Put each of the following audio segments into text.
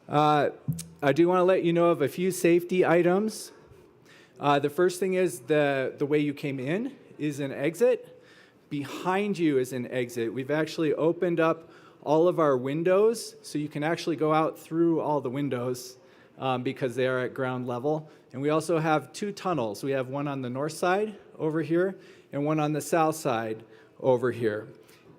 I do want to let you know of a few safety items. The first thing is the way you came in is an exit. Behind you is an exit. We've actually opened up all of our windows so you can actually go out through all the windows because they are at ground level. And we also have two tunnels. We have one on the north side over here and one on the south side over here.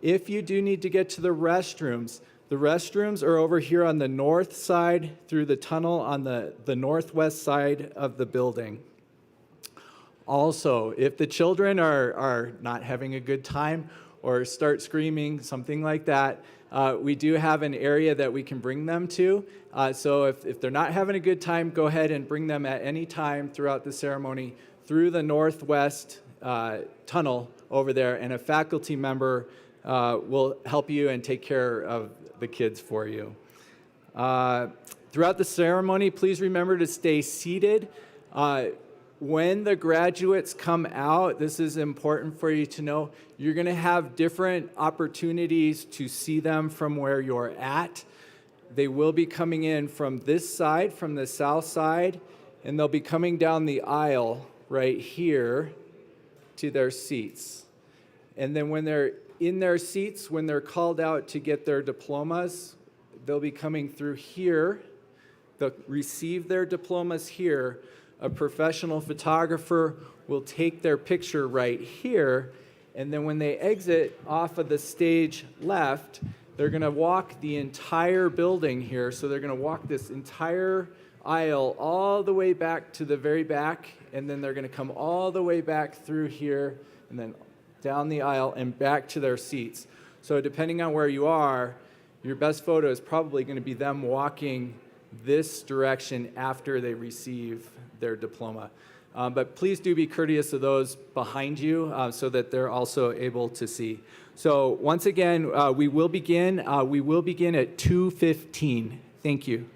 If you do need to get to the restrooms are over here on the north side through the tunnel on the northwest side of the building. Also, if the children are not having a good time or start screaming, something like that, we do have an area that we can bring them to. So if they're not having a good time, go ahead and bring them at any time throughout the ceremony through the northwest tunnel over there, and a faculty member will help you and take care of the kids for you. Throughout the ceremony, please remember to stay seated. When the graduates come out, this is important for you to know, you're going to have different opportunities to see them from where you're at. They will be coming in from this side, from the south side, and they'll be coming down the aisle right here to their seats. And then when they're in their seats, when they're called out to get their diplomas, they'll be coming through here. They'll receive their diplomas here. A professional photographer will take their picture right here, and then when they exit off of the stage left, they're going to walk the entire building here. So they're going to walk this entire aisle all the way back to the very back, and then they're going to come all the way back through here, and then down the aisle and back to their seats. So depending on where you are, your best photo is probably going to be them walking this direction after they receive their diploma. But please do be courteous of those behind you so that they're also able to see. So once again, we will begin at 2:15. Thank you.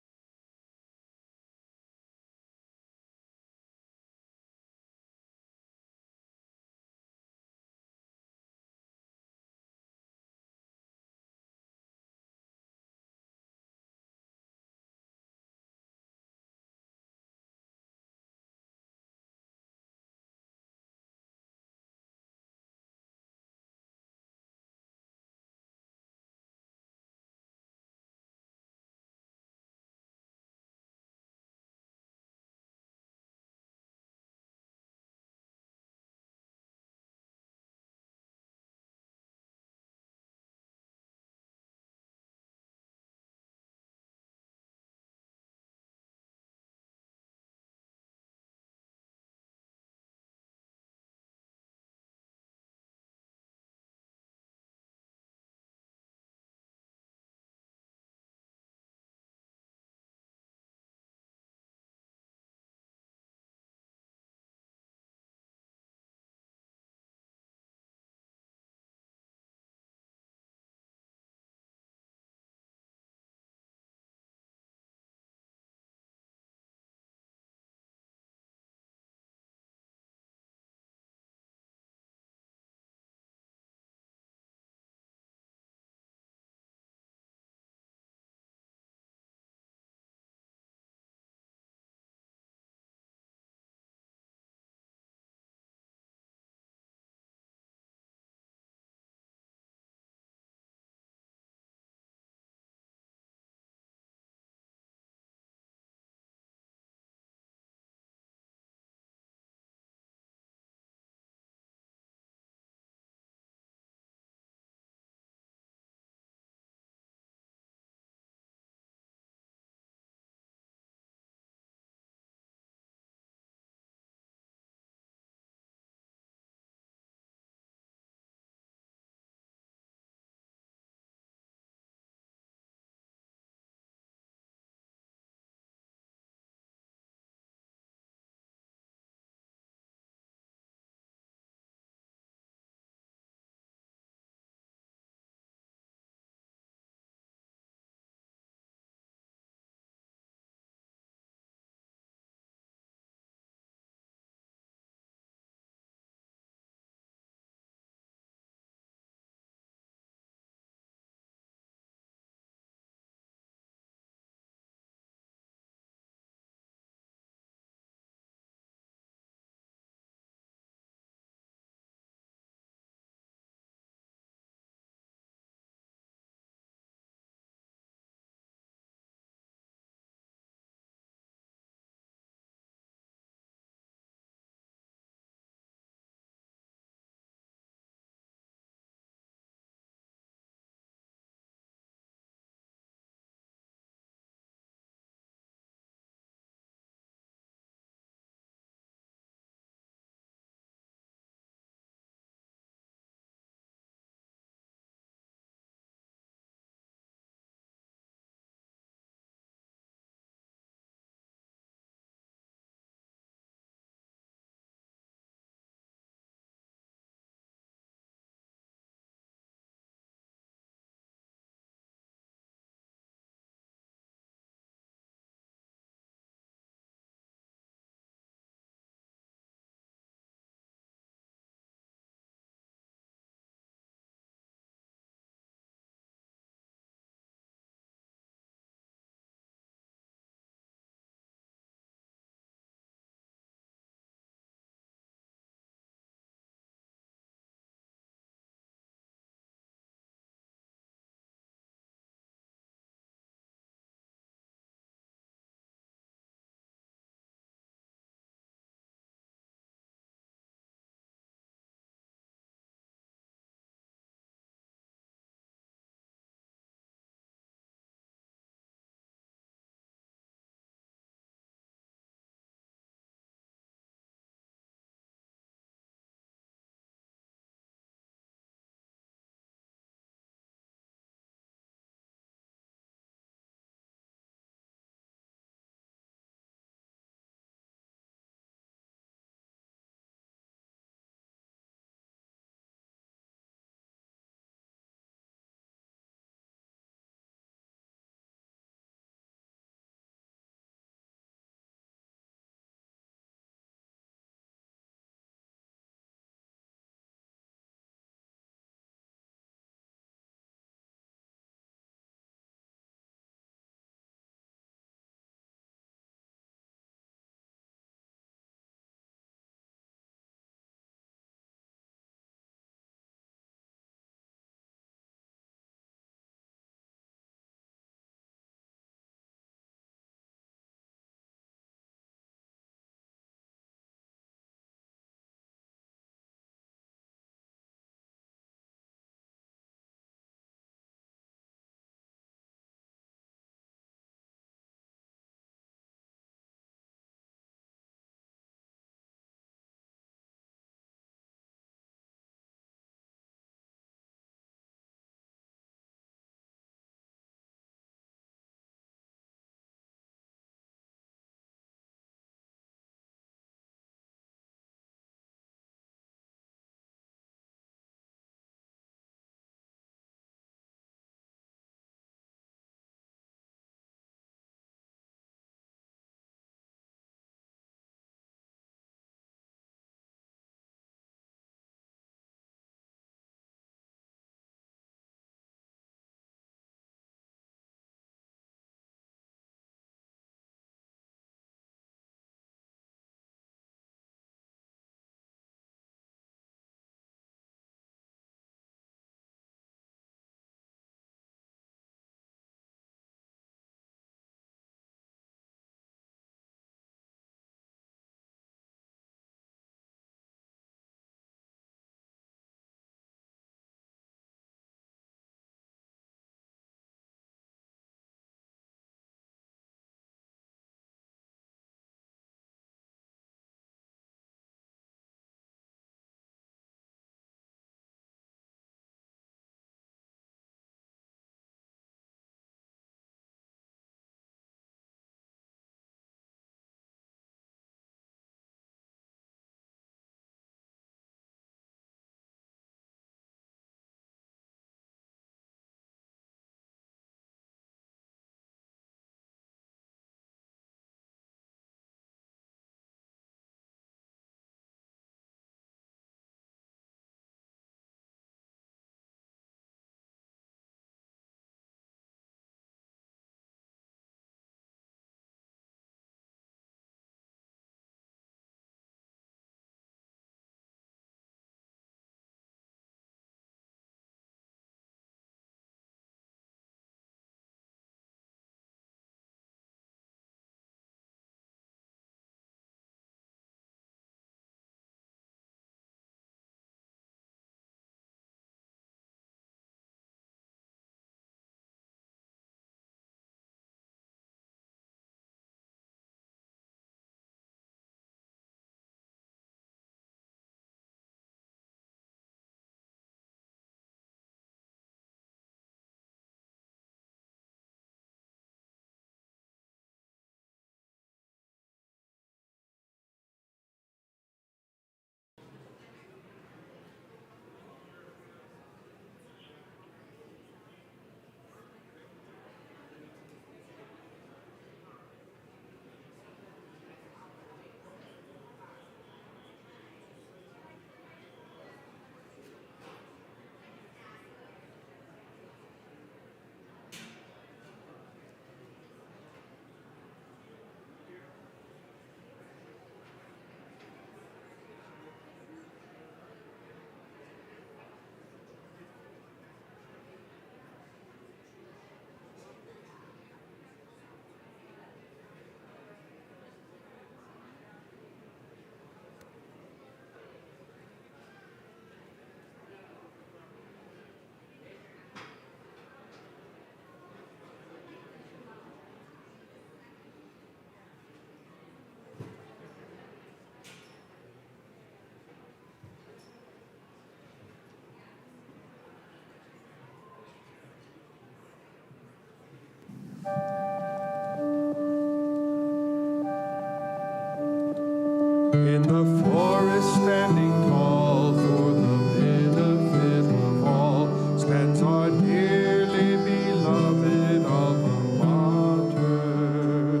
In the forest standing tall, for the benefit of all, stands our dearly beloved alma mater.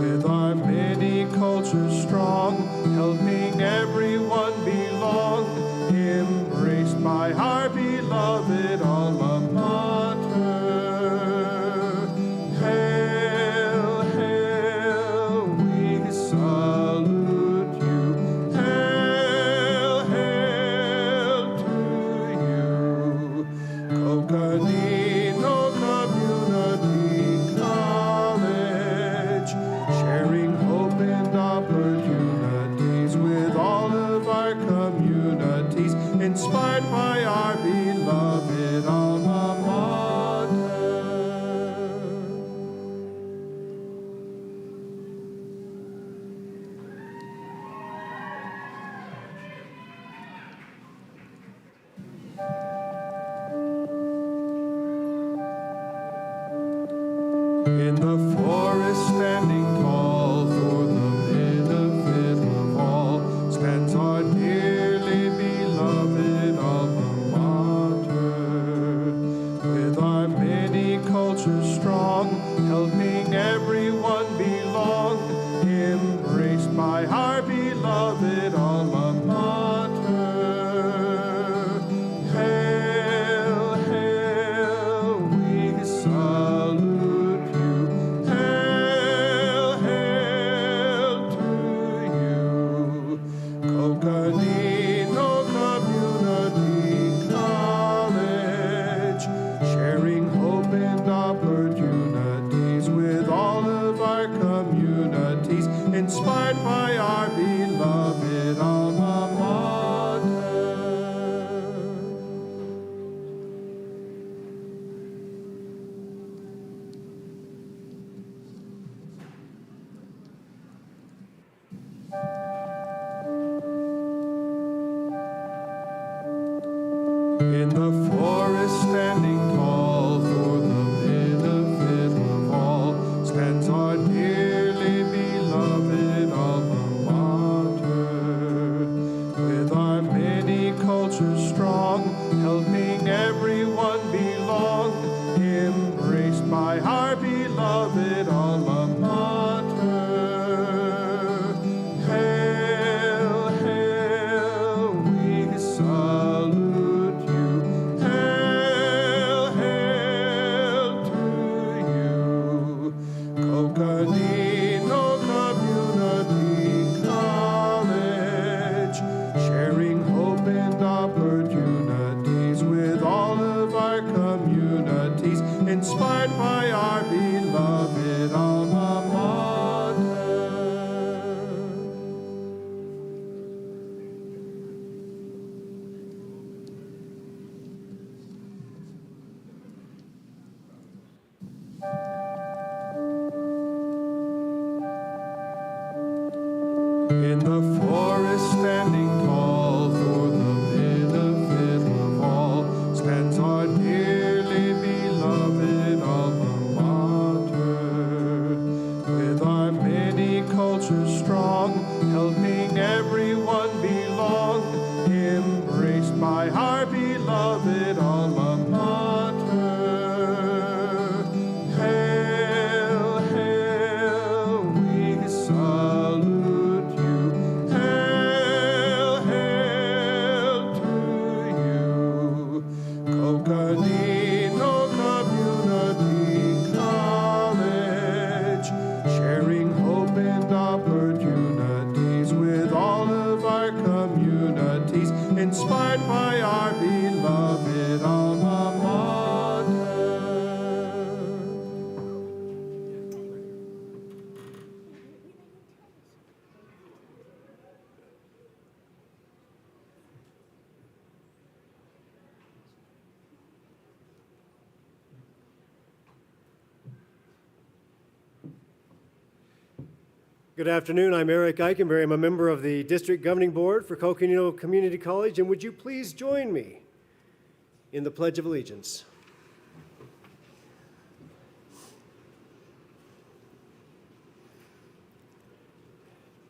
With our many cultures strong, helping everyone belong, embraced by our beloved alma mater. Hail, hail, we salute you. Hail, hail to you. Coconino Community College, sharing hope and opportunities with all of our communities, inspired by our beloved alma mater. In the forest standing tall, for the benefit of all, stands our dearly beloved alma mater. With our many cultures strong, helping everyone belong, embraced by our beloved alma mater. Hail, hail, we salute you. Hail, hail to you. Coconino Community College, sharing hope and opportunities with all of our communities, inspired by our beloved alma mater. In the forest standing tall, for the benefit of all, stands our dearly beloved alma mater. With our many cultures strong, helping everyone belong, embraced by our beloved alma mater. Hail, hail, we salute you. Hail, hail to you. Coconino Community College, sharing hope and opportunities with all of our communities, inspired by our beloved alma mater. In the forest standing tall, for the benefit of all, stands our dearly beloved alma mater. With our many cultures strong, helping everyone belong, embraced by our beloved alma mater. Hail, hail, we salute you. Hail, hail to you. Coconino Community College, sharing hope and opportunities with all of our communities, inspired by our beloved alma mater. Good afternoon. I'm Eric Eichenberry. I'm a member of the District Governing Board for Coconino Community College, and would you please join me in the Pledge of Allegiance?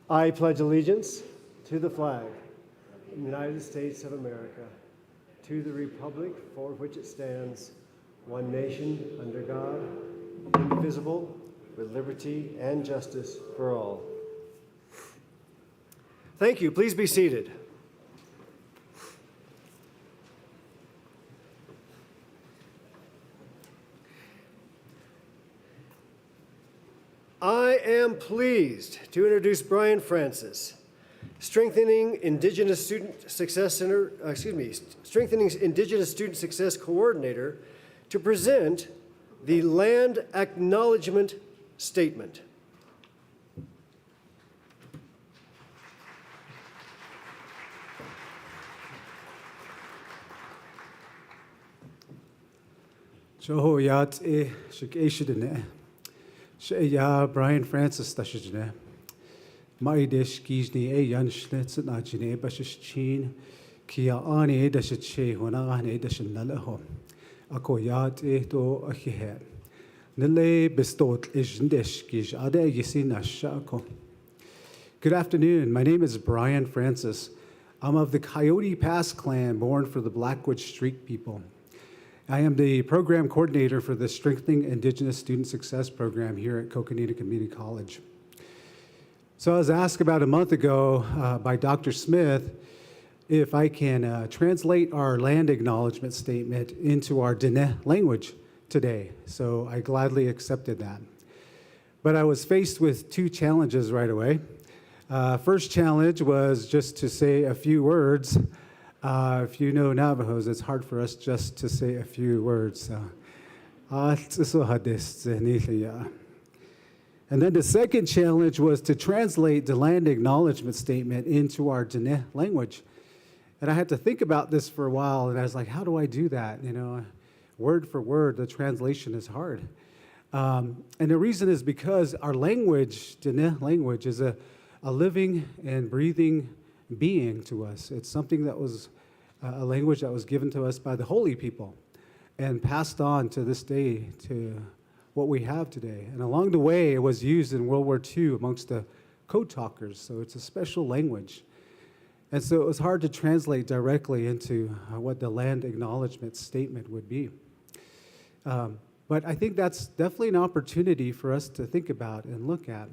I pledge allegiance to the flag of the United States of America, to the republic for which it stands, one nation, under God, indivisible, with liberty and justice for all. Thank you. Please be seated. I am pleased to introduce Brian Francis, Strengthening Indigenous Student Success Coordinator, to present the Land Acknowledgement Statement. Johoyat e shikeshidene. Sheya Brian Francis tashijne. Maidish kijni e yanschnitz najine bashichin kia ani dashiche honagane dashinaleho. Akoyat e to ahihe. Nile bestot ishndish kish ade yisina shako. Good afternoon. My name is Brian Francis. I'm of the Coyote Pass clan born for the Blackwood Streak people. I am the program coordinator for the Strengthening Indigenous Student Success program here at Coconino Community College. So I was asked about a month ago by Dr. Smith if I can translate our land acknowledgement statement into our Diné language today. So I gladly accepted that. But I was faced with two challenges right away. First challenge was just to say a few words. If you know Navajos, it's hard for us just to say a few words. And then the second challenge was to translate the land acknowledgement statement into our Diné language. And I had to think about this for a while, and I was like, how do I do that? You know, word for word, the translation is hard. And the reason is because our language, Diné language, is a living and breathing being to us. It's something that was a language that was given to us by the holy people and passed on to this day to what we have today. And along the way, it was used in World War II amongst the code talkers, so it's a special language. And so it was hard to translate directly into what the land acknowledgement statement would be. But I think that's definitely an opportunity for us to think about and look at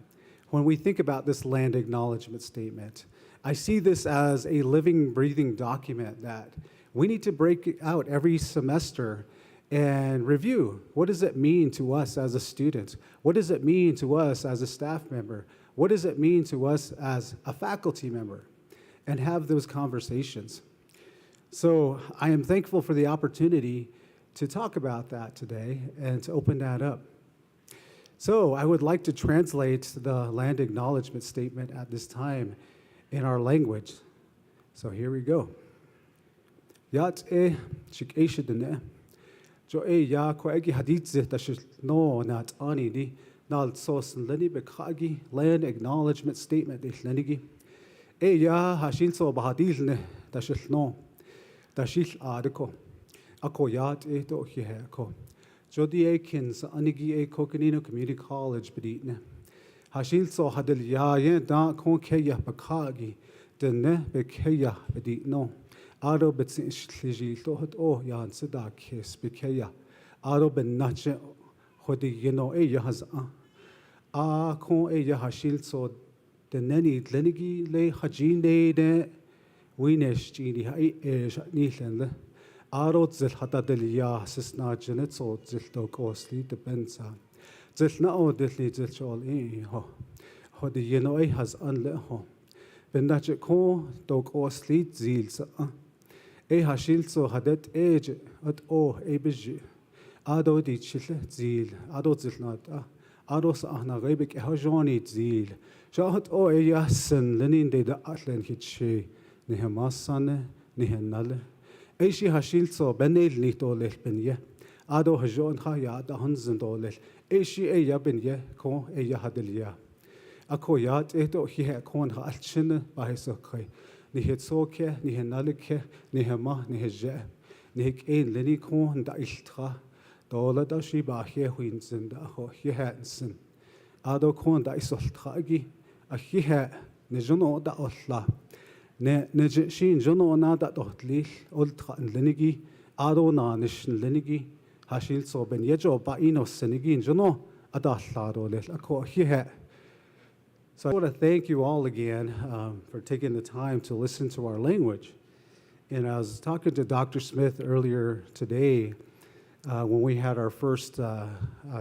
when we think about this land acknowledgement statement. I see this as a living, breathing document that we need to break out every semester and review. What does it mean to us as a student? What does it mean to us as a staff member? What does it mean to us as a faculty member? And have those conversations. So I am thankful for the opportunity to talk about that today and to open that up. So I would like to translate the land acknowledgement statement at this time in our language. So here we go. Yat e shikeshidene. Jo e ya ko egi haditze tashil no nat ani di nal sosen leni bekagi land acknowledgement statement di lenigi. E ya hashil so bahadilne tashil no tashil adeko. Ako yat e to hihe ko. Jodi e kins anigi e Coconino Community College beditne. Hashil so hadil ya ye da kon keya bakagi denne bekeya beditno. Aro betsin shliji tohot o yan seda kes bekeya. Aro ben nache hodi yeno e yahaz a kon e yahashil so deneni dlenigi le hajine de winesh jini hai e shatnilenle. Aro zil hatadil ya sisna janet so zil dog osli de benza. Zil na o dilli zil chol e ho. Hodi yeno e has anle ho. Ben nache ko dog osli zil sa e hashil so hadet age at o e biji. Ado di chile zil. Ado zil not Ado sa ahna rebik e hajoni zil. Shahat o e yasen lenin de da atlen hitche. Nihe masane, nihe nale. Eishi hashil so benel nicht olel benye. Ado hajon ha ya da hansen olel. Eishi e ya benye ko e ya hadelia. Ako yat e to hi kon ha alchine ba so kai. Nihe soke, nihe nalike, nihe ma, nihe je. Nihe ein leni kon da iltra. Dola da shi ba he huinsen da ho hi hansen. Ado kon da isoltragi. A hi ne jono da olla. Ne shin jono na da dohtli old linigi ado na nishin linigi hashil so ben yejo ba ino senigi jono adahlado le ako hihe. So I want to thank you all again for taking the time to listen to our language. And I was talking to Dr. Smith earlier today when we had our first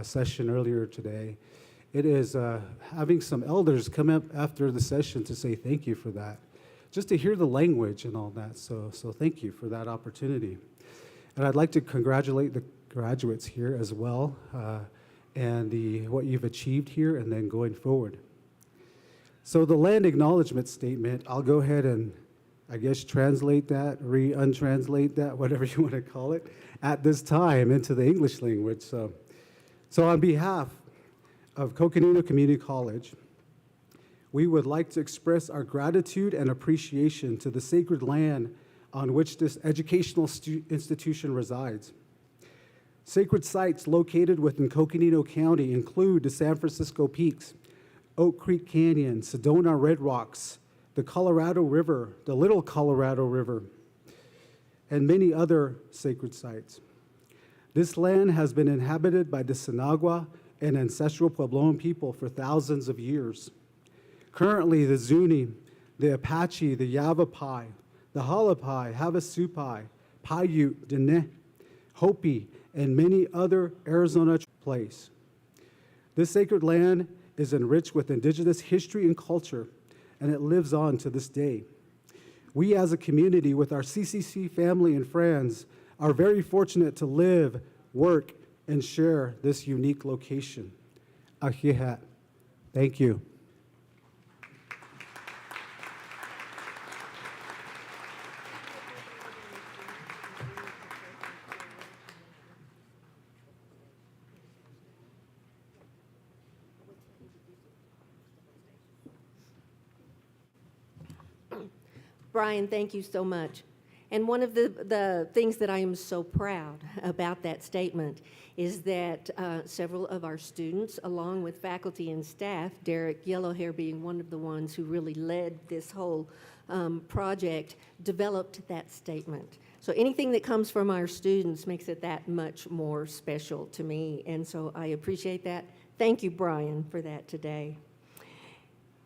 session earlier today. It is having some elders come up after the session to say thank you for that, just to hear the language and all that. So thank you for that opportunity. And I'd like to congratulate the graduates here as well and what you've achieved here and then going forward. So the land acknowledgement statement, I'll go ahead and I guess translate that, untranslate that, whatever you want to call it, at this time into the English language. So on behalf of Coconino Community College, we would like to express our gratitude and appreciation to the sacred land on which this educational institution resides. Sacred sites located within Coconino County include the San Francisco Peaks, Oak Creek Canyon, Sedona Red Rocks, the Colorado River, the Little Colorado River, and many other sacred sites. This land has been inhabited by the Sinagua and ancestral Puebloan people for thousands of years. Currently, the Zuni, the Apache, the Yavapai, the Halapai, Havasupai, Paiute, Dene, Hopi, and many other Arizona place. This sacred land is enriched with indigenous history and culture, and it lives on to this day. We as a community with our CCC family and friends are very fortunate to live, work, and share this unique location. Ahihat. Thank you. Brian, thank you so much. And one of the things that I am so proud about that statement is that several of our students, along with faculty and staff, Derek Yellowhair being one of the ones who really led this whole project, developed that statement. So anything that comes from our students makes it that much more special to me, and so I appreciate that. Thank you, Brian, for that today.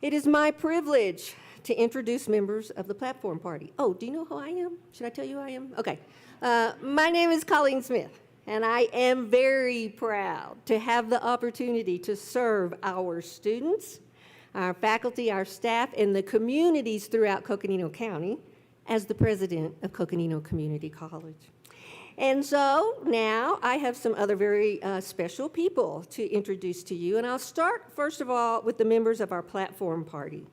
It is my privilege to introduce members of the platform party. Oh, do you know who I am? Should I tell you who I am? Okay. My name is Colleen Smith, and I am very proud to have the opportunity to serve our students, our faculty, our staff, and the communities throughout Coconino County as the president of Coconino Community College. And so now I have some other very special people to introduce to you, and I'll start first of all with the members of our platform party.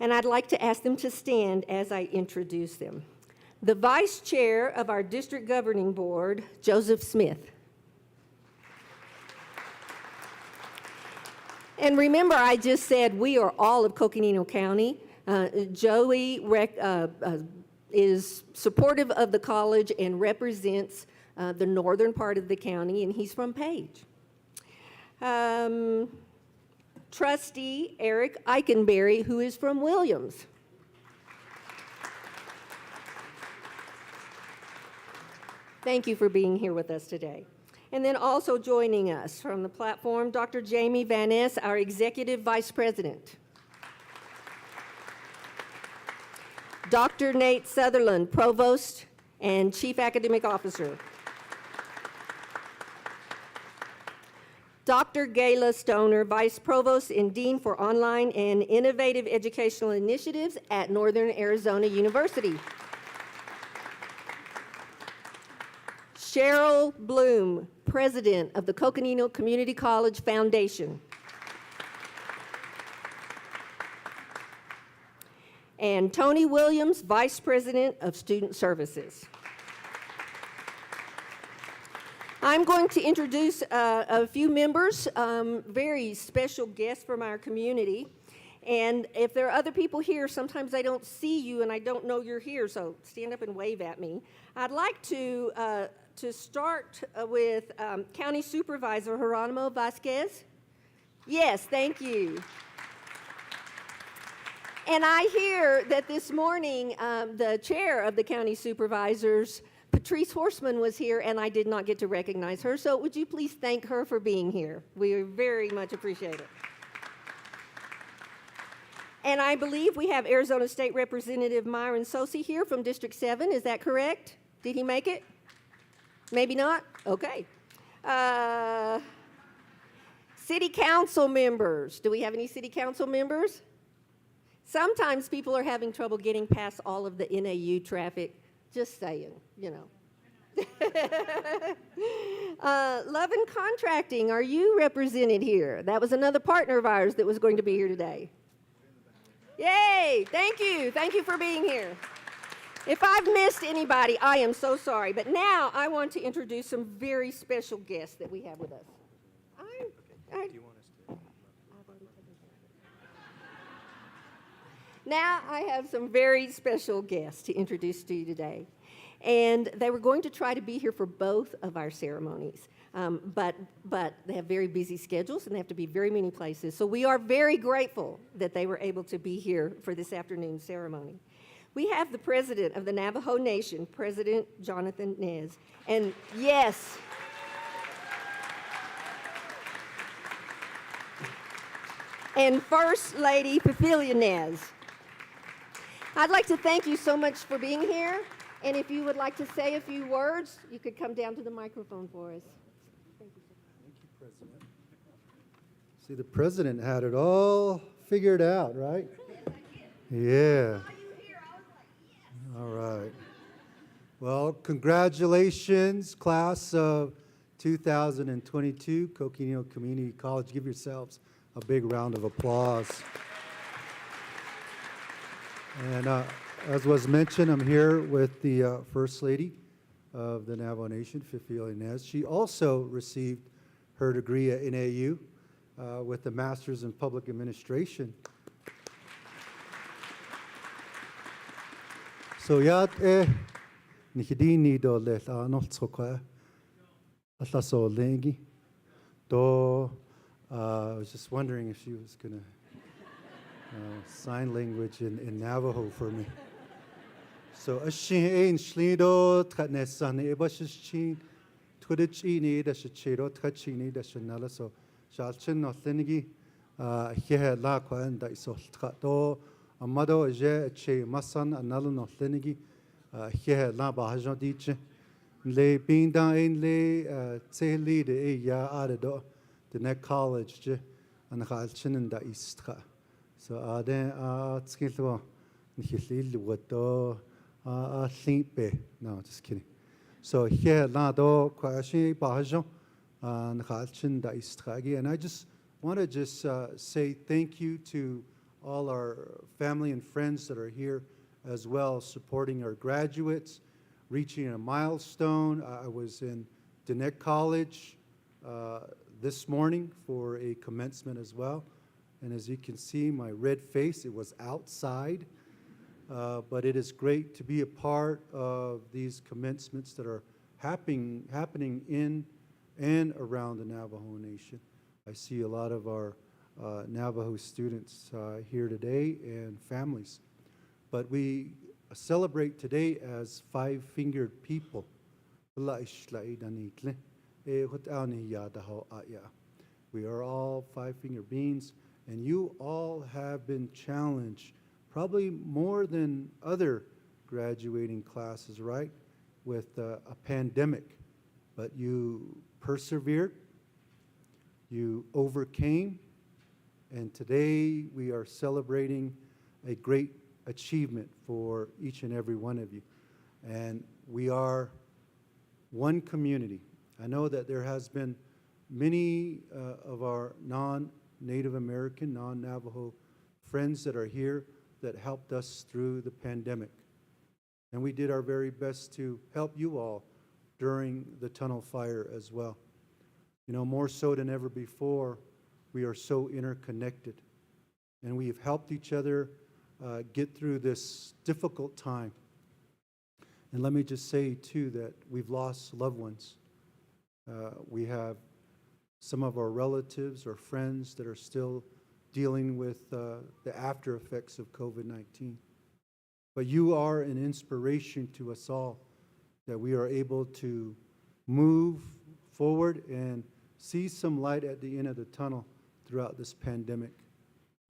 And I'd like to ask them to stand as I introduce them. The Vice Chair of our District Governing Board, Joseph Smith. And remember, I just said we are all of Coconino County. Joey is supportive of the college and represents the northern part of the county, and he's from Page. Trustee Eric Eikenberry, who is from Williams. Thank you for being here with us today. And then also joining us from the platform, Dr. Jamie Van Ness, our Executive Vice President. Dr. Nate Sutherland, Provost and Chief Academic Officer. Dr. Gayla Stoner, Vice Provost and Dean for Online and Innovative Educational Initiatives at Northern Arizona University. Cheryl Bloom, President of the Coconino Community College Foundation. And Tony Williams, Vice President of Student Services. I'm going to introduce a few members, very special guests from our community. And if there are other people here, sometimes I don't see you and I don't know you're here, so stand up and wave at me. I'd like to start with County Supervisor Geronimo Vasquez. Yes, thank you. And I hear that this morning, the chair of the county supervisors, Patrice Horseman, was here, and I did not get to recognize her. So would you please thank her for being here? We very much appreciate it. And I believe we have Arizona State Representative Myron Sosi here from District 7. Is that correct? Did he make it? Maybe not? Okay. City council members. Do we have any city council members? Sometimes people are having trouble getting past all of the NAU traffic. Just saying, you know. Love and Contracting, are you represented here? That was another partner of ours that was going to be here today. Yay, thank you. Thank you for being here. If I've missed anybody, I am so sorry. But now I want to introduce some very special guests that we have with us. Now I have some very special guests to introduce to you today. And they were going to try to be here for both of our ceremonies. But they have very busy schedules and they have to be very many places. So we are very grateful that they were able to be here for this afternoon's ceremony. We have the president of the Navajo Nation, President Jonathan Nez. And yes, and First Lady Cecilia Nez. I'd like to thank you so much for being here. And if you would like to say a few words, you could come down to the microphone for us. Thank you, President. See, the president had it all figured out, right? Yeah. All right. Well, congratulations, class of 2022, Coconino Community College. Give yourselves a big round of applause. And as was mentioned, I'm here with the First Lady of the Navajo Nation, Cecilia Nez. She also received her degree at NAU with a Master's in Public Administration. So yat nikidini do let anol tsokwa atlaso lengi do. I was just wondering if she was gonna sign language in Navajo for me. So ashin shlido tkanesane ebashichin tkudichini da shchiro tkachini da shanala so shalchin no thinigi he la kwan da isol tkato amado je che masan anal no thinigi he la bahajon diche le binda in le tseli de ya adado the next college je an khalchin da istka. So aden tskilwa nihilil wato thipe. No, just kidding. So here lado kwashi bahajon an khalchin da istkagi. And I just want to say thank you to all our family and friends that are here as well, supporting our graduates, reaching a milestone. I was in Dinek College this morning for a commencement as well. And as you can see, my red face, it was outside. But it is great to be a part of these commencements that are happening in and around the Navajo Nation. I see a lot of our Navajo students here today and families. But we celebrate today as five-fingered people. We are all five-fingered beings, and you all have been challenged, probably more than other graduating classes, right, with a pandemic. But you persevered, you overcame, and today we are celebrating a great achievement for each and every one of you. And we are one community. I know that there has been many of our non-Native American, non-Navajo friends that are here that helped us through the pandemic. And we did our very best to help you all during the tunnel fire as well. You know, more so than ever before, we are so interconnected. And we've helped each other get through this difficult time. And let me just say, too, that we've lost loved ones. We have some of our relatives or friends that are still dealing with the after effects of COVID-19. But you are an inspiration to us all, that we are able to move forward and see some light at the end of the tunnel throughout this pandemic.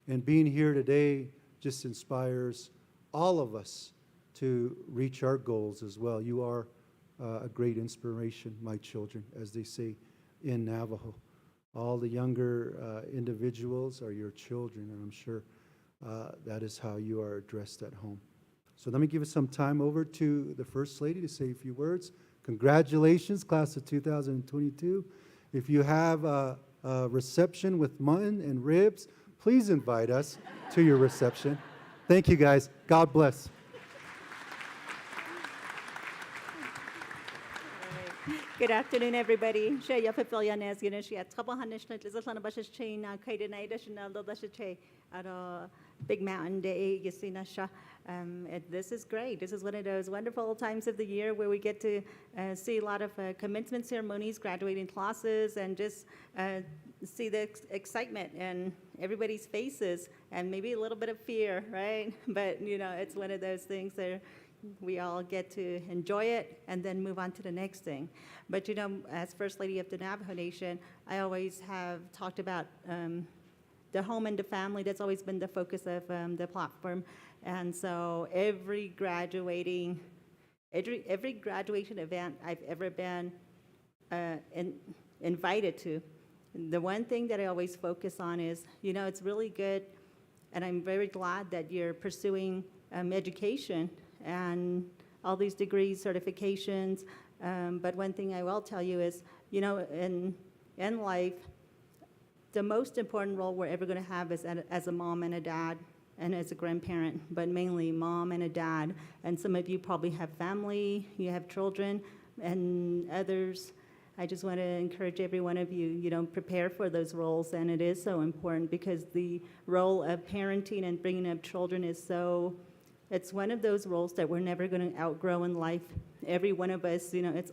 And being here today just inspires all of us to reach our goals as well. You are a great inspiration, my children, as they say in Navajo. All the younger individuals are your children, and I'm sure that is how you are addressed at home. So let me give us some time over to the First Lady to say a few words. Congratulations, class of 2022. If you have a reception with mutton and ribs, please invite us to your reception. Thank you, guys. God bless. Good afternoon, everybody. Shaya Papilianes, Ginishia, Tabahanishnet, Lizatlana Bashes Chain, Kaida National, Dodashe, at a Big Mountain Day, Yasinasha. This is great. This is one of those wonderful times of the year where we get to see a lot of commencement ceremonies, graduating classes, and just see the excitement in everybody's faces and maybe a little bit of fear, right? But, you know, it's one of those things that we all get to enjoy it and then move on to the next thing. But, you know, as First Lady of the Navajo Nation, I always have talked about the home and the family. That's always been the focus of the platform. And so every graduation event I've ever been invited to, the one thing that I always focus on is, you know, it's really good, and I'm very glad that you're pursuing education and all these degrees, certifications. But one thing I will tell you is, you know, in life, the most important role we're ever going to have is as a mom and a dad and as a grandparent, but mainly mom and a dad. And some of you probably have family, you have children, and others. I just want to encourage every one of you, you know, prepare for those roles. And it is so important because the role of parenting and bringing up children is so, it's one of those roles that we're never going to outgrow in life. Every one of us, you know, it's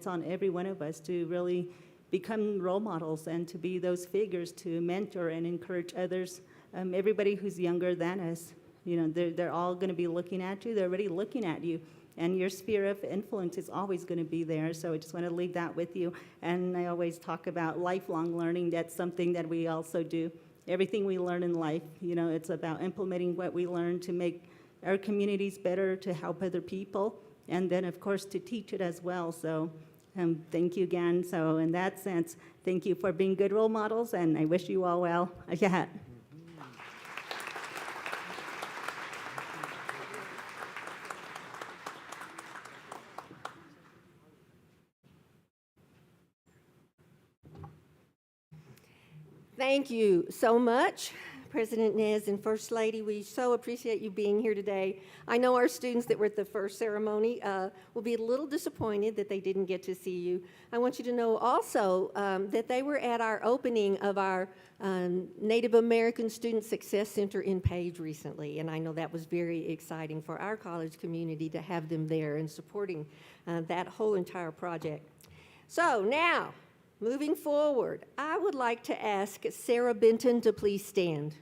on every one of us to really become role models and to be those figures to mentor and encourage others. Everybody who's younger than us, you know, they're all going to be looking at you. They're already looking at you. And your sphere of influence is always going to be there. So I just want to leave that with you. And I always talk about lifelong learning. That's something that we also do. Everything we learn in life, you know, it's about implementing what we learn to make our communities better, to help other people, and then, of course, to teach it as well. So thank you again. So in that sense, thank you for being good role models, and I wish you all well. Yeah. Thank you so much, President Nez and First Lady. We so appreciate you being here today. I know our students that were at the first ceremony will be a little disappointed that they didn't get to see you. I want you to know also that they were at our opening of our Native American Student Success Center in Page recently, and I know that was very exciting for our college community to have them there and supporting that whole entire project. So now, moving forward, I would like to ask Sarah Benton to please stand.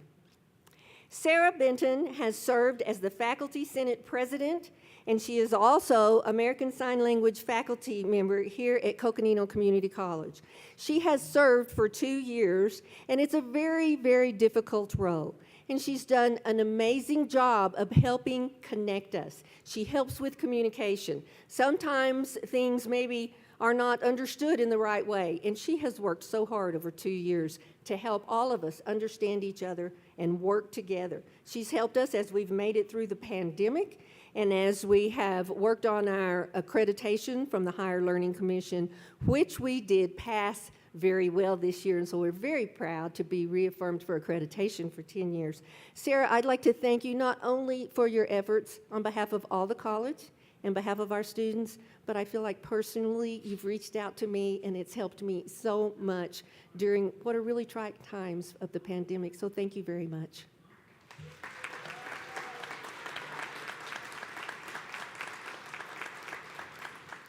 Sarah Benton has served as the Faculty Senate President, and she is also American Sign Language faculty member here at Coconino Community College. She has served for 2 years, and it's a very, very difficult role. And she's done an amazing job of helping connect us. She helps with communication. Sometimes things maybe are not understood in the right way. And she has worked so hard over 2 years to help all of us understand each other and work together. She's helped us as we've made it through the pandemic and as we have worked on our accreditation from the Higher Learning Commission, which we did pass very well this year. And so we're very proud to be reaffirmed for accreditation for 10 years. Sarah, I'd like to thank you not only for your efforts on behalf of all the college, on behalf of our students, but I feel like personally you've reached out to me and it's helped me so much during what are really trying times of the pandemic. So thank you very much.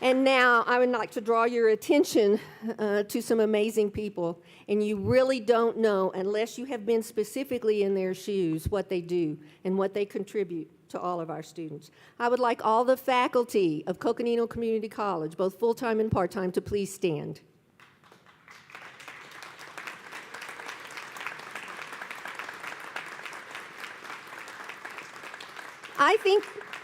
And now I would like to draw your attention to some amazing people. And you really don't know, unless you have been specifically in their shoes, what they do and what they contribute to all of our students. I would like all the faculty of Coconino Community College, both full-time and part-time, to please stand.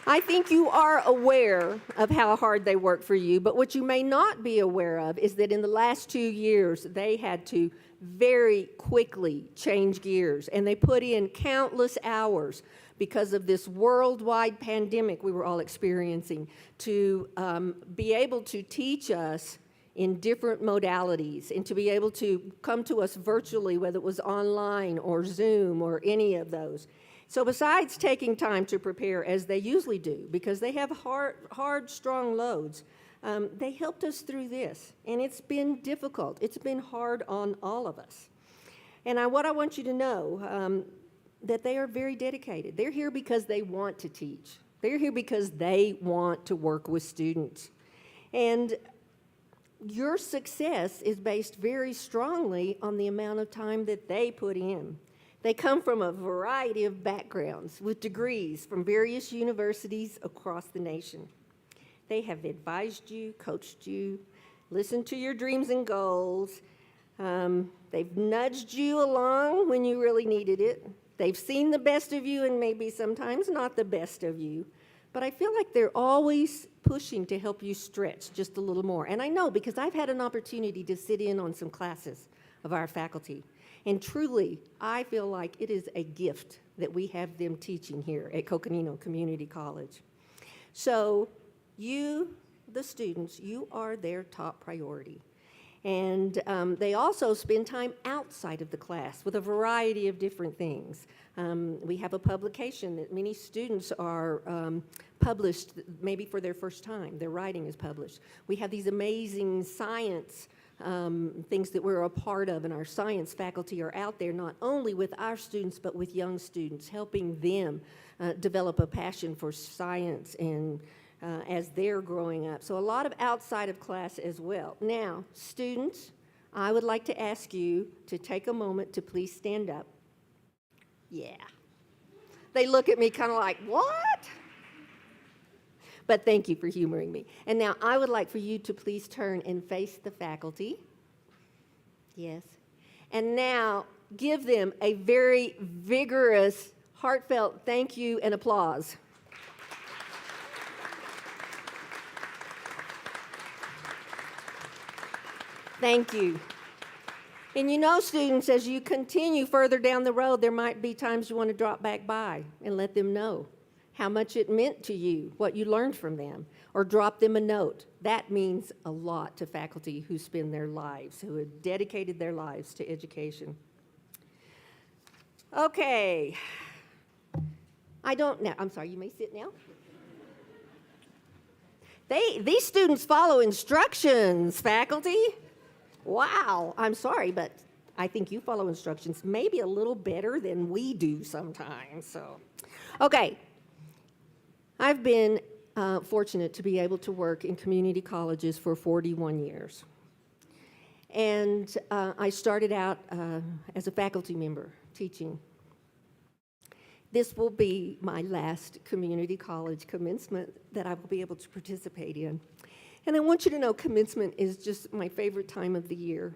I think you are aware of how hard they work for you, but what you may not be aware of is that in the last 2 years, they had to very quickly change gears, and they put in countless hours because of this worldwide pandemic we were all experiencing to be able to teach us in different modalities and to be able to come to us virtually, whether it was online or Zoom or any of those. So besides taking time to prepare, as they usually do, because they have hard, strong loads, they helped us through this. And it's been difficult. It's been hard on all of us. And what I want you to know, that they are very dedicated. They're here because they want to teach. They're here because they want to work with students. And your success is based very strongly on the amount of time that they put in. They come from a variety of backgrounds with degrees from various universities across the nation. They have advised you, coached you, listened to your dreams and goals. They've nudged you along when you really needed it. They've seen the best of you and maybe sometimes not the best of you. But I feel like they're always pushing to help you stretch just a little more. And I know because I've had an opportunity to sit in on some classes of our faculty. And truly, I feel like it is a gift that we have them teaching here at Coconino Community College. So you, the students, you are their top priority. And they also spend time outside of the class with a variety of different things. We have a publication that many students are published maybe for their first time. Their writing is published. We have these amazing science things that we're a part of, and our science faculty are out there not only with our students but with young students, helping them develop a passion for science and as they're growing up. So a lot of outside of class as well. Now, students, I would like to ask you to take a moment to please stand up. Yeah. They look at me kind of like, what? But thank you for humoring me. And now I would like for you to please turn and face the faculty. Yes. And now give them a very vigorous, heartfelt thank you and applause. Thank you. And you know, students, as you continue further down the road, there might be times you want to drop back by and let them know how much it meant to you, what you learned from them, or drop them a note. That means a lot to faculty who spend their lives, who have dedicated their lives to education. Okay. I'm sorry, you may sit now. These students follow instructions, faculty. Wow, I'm sorry, but I think you follow instructions maybe a little better than we do sometimes. So, okay. I've been fortunate to be able to work in community colleges for 41 years. And I started out as a faculty member teaching. This will be my last community college commencement that I will be able to participate in. And I want you to know commencement is just my favorite time of the year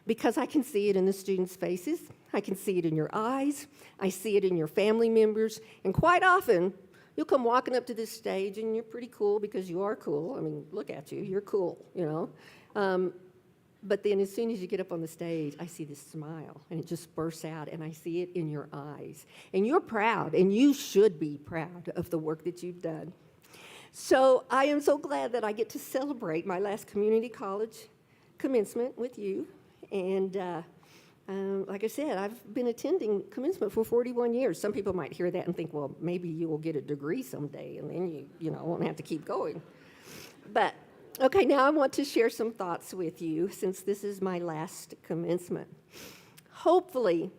because I can see it in the students' faces, I can see it in your eyes, I see it in your family members, and quite often, you'll come walking up to this stage and you're pretty cool because you are cool. I mean, look at you, you're cool, you know. But then as soon as you get up on the stage, I see this smile and it just bursts out and I see it in your eyes. And you're proud, and you should be proud of the work that you've done. So I am so glad that I get to celebrate my last community college commencement with you. And like I said, I've been attending commencement for 41 years. Some people might hear that and think, well, maybe you will get a degree someday and then you won't have to keep going. But, okay, now I want to share some thoughts with you since this is my last commencement. Hopefully,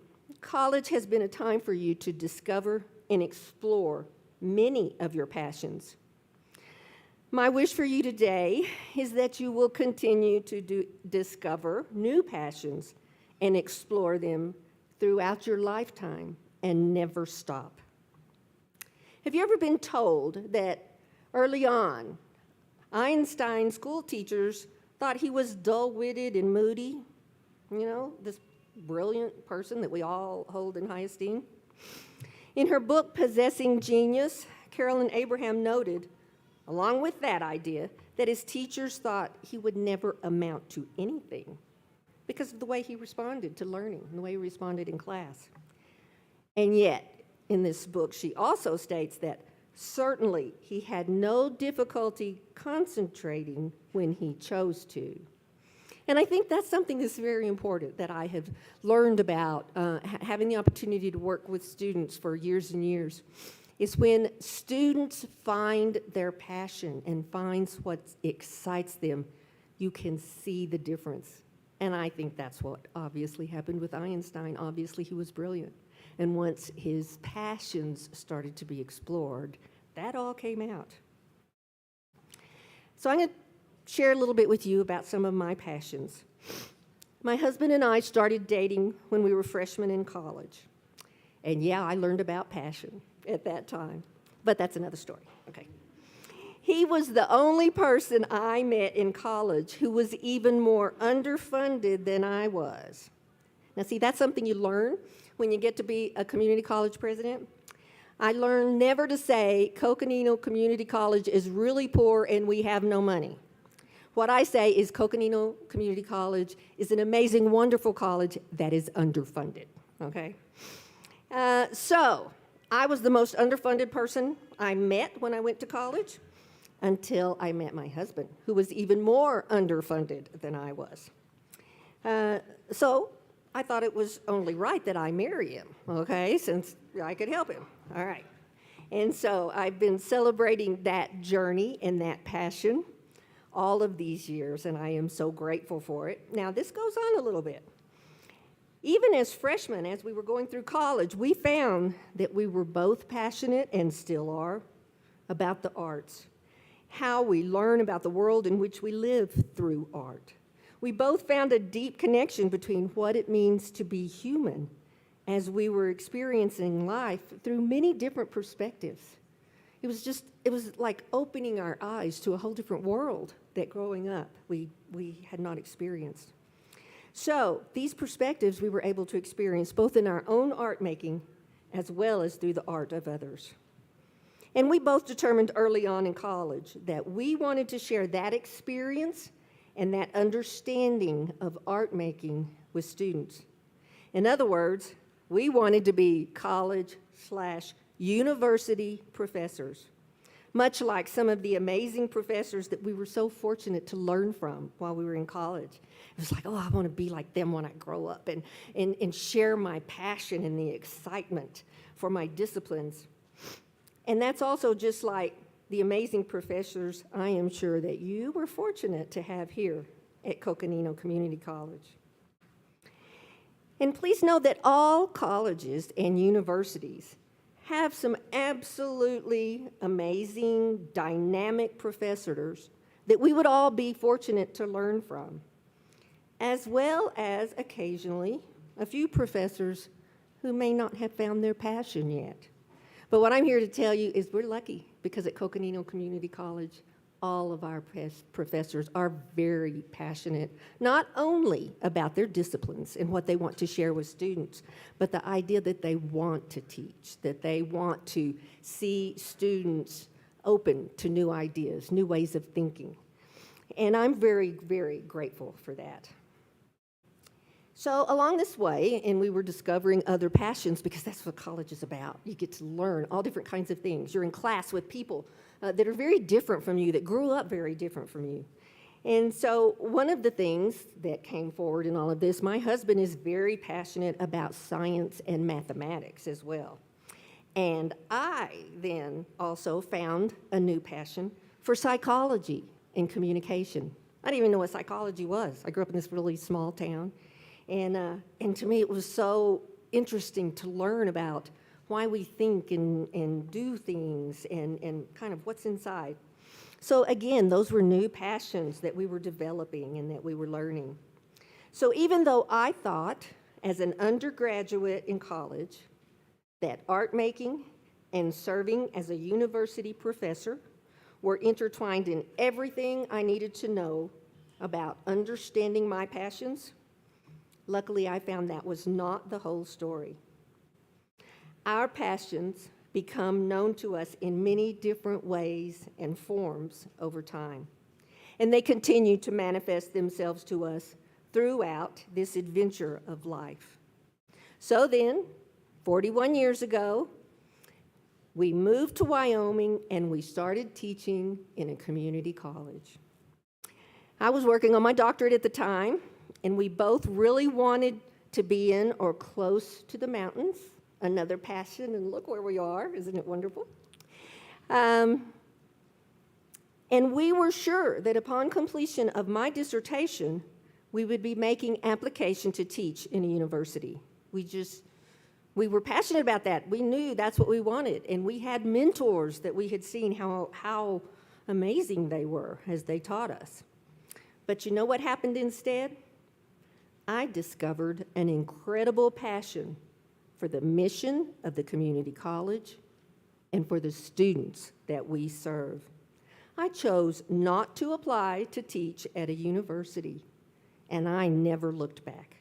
college has been a time for you to discover and explore many of your passions. My wish for you today is that you will continue to discover new passions and explore them throughout your lifetime and never stop. Have you ever been told that early on, Einstein's school teachers thought he was dull-witted and moody? You know, this brilliant person that we all hold in high esteem. In her book, Possessing Genius, Carolyn Abraham noted, along with that idea, that his teachers thought he would never amount to anything because of the way he responded to learning and the way he responded in class. And yet, in this book, she also states that certainly he had no difficulty concentrating when he chose to. And I think that's something that's very important that I have learned about having the opportunity to work with students for years and years, is when students find their passion and finds what excites them, you can see the difference. And I think that's what obviously happened with Einstein. Obviously, he was brilliant. And once his passions started to be explored, that all came out. So I'm going to share a little bit with you about some of my passions. My husband and I started dating when we were freshmen in college. And yeah, I learned about passion at that time. But that's another story. Okay. He was the only person I met in college who was even more underfunded than I was. Now, see, that's something you learn when you get to be a community college president. I learned never to say Coconino Community College is really poor and we have no money. What I say is Coconino Community College is an amazing, wonderful college that is underfunded, okay? So I was the most underfunded person I met when I went to college until I met my husband, who was even more underfunded than I was. So I thought it was only right that I marry him, okay, since I could help him. All right. And so I've been celebrating that journey and that passion all of these years, and I am so grateful for it. Now, this goes on a little bit. Even as freshmen, as we were going through college, we found that we were both passionate, and still are, about the arts, how we learn about the world in which we live through art. We both found a deep connection between what it means to be human as we were experiencing life through many different perspectives. It was like opening our eyes to a whole different world that growing up we had not experienced. So these perspectives we were able to experience both in our own art making as well as through the art of others. And we both determined early on in college that we wanted to share that experience and that understanding of art making with students. In other words, we wanted to be college/university professors, much like some of the amazing professors that we were so fortunate to learn from while we were in college. It was like, oh, I want to be like them when I grow up and share my passion and the excitement for my disciplines. And that's also just like the amazing professors I am sure that you were fortunate to have here at Coconino Community College. And please know that all colleges and universities have some absolutely amazing, dynamic professors that we would all be fortunate to learn from, as well as occasionally a few professors who may not have found their passion yet. But what I'm here to tell you is we're lucky because at Coconino Community College, all of our professors are very passionate, not only about their disciplines and what they want to share with students, but the idea that they want to teach, that they want to see students open to new ideas, new ways of thinking. And I'm very, very grateful for that. So along this way, and we were discovering other passions because that's what college is about. You get to learn all different kinds of things. You're in class with people that are very different from you, that grew up very different from you. And so one of the things that came forward in all of this, my husband is very passionate about science and mathematics as well. And I then also found a new passion for psychology and communication. I didn't even know what psychology was. I grew up in this really small town. And to me, it was so interesting to learn about why we think and do things and kind of what's inside. So again, those were new passions that we were developing and that we were learning. So even though I thought as an undergraduate in college that art making and serving as a university professor were intertwined in everything I needed to know about understanding my passions, luckily I found that was not the whole story. Our passions become known to us in many different ways and forms over time, and they continue to manifest themselves to us throughout this adventure of life. So then, 41 years ago, we moved to Wyoming and we started teaching in a community college. I was working on my doctorate at the time, and we both really wanted to be in or close to the mountains, another passion, and look where we are, isn't it wonderful? And we were sure that upon completion of my dissertation, we would be making application to teach in a university. We were passionate about that. We knew that's what we wanted, and we had mentors that we had seen how amazing they were as they taught us. But you know what happened instead? I discovered an incredible passion for the mission of the community college and for the students that we serve. I chose not to apply to teach at a university, and I never looked back.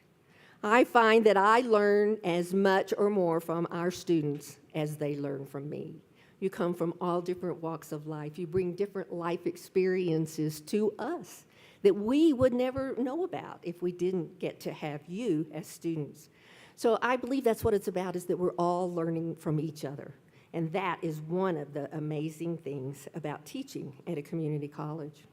I find that I learn as much or more from our students as they learn from me. You come from all different walks of life. You bring different life experiences to us that we would never know about if we didn't get to have you as students. So I believe that's what it's about, is that we're all learning from each other. And that is one of the amazing things about teaching at a community college.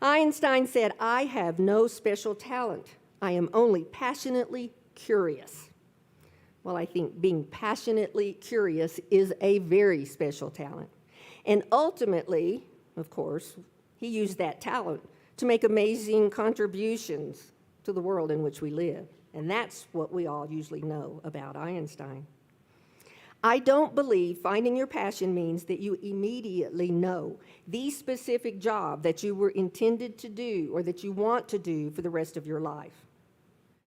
Einstein said, "I have no special talent. I am only passionately curious." Well, I think being passionately curious is a very special talent. And ultimately, of course, he used that talent to make amazing contributions to the world in which we live. And that's what we all usually know about Einstein. I don't believe finding your passion means that you immediately know the specific job that you were intended to do or that you want to do for the rest of your life.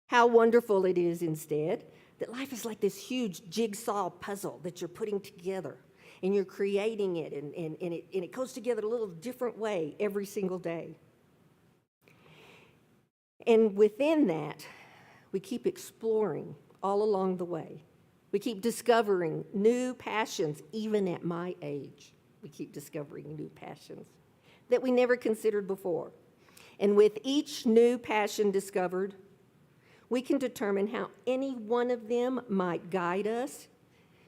How wonderful it is instead that life is like this huge jigsaw puzzle that you're putting together, and you're creating it, and it goes together a little different way every single day. And within that, we keep exploring all along the way. We keep discovering new passions, even at my age. We keep discovering new passions that we never considered before. And with each new passion discovered, we can determine how any one of them might guide us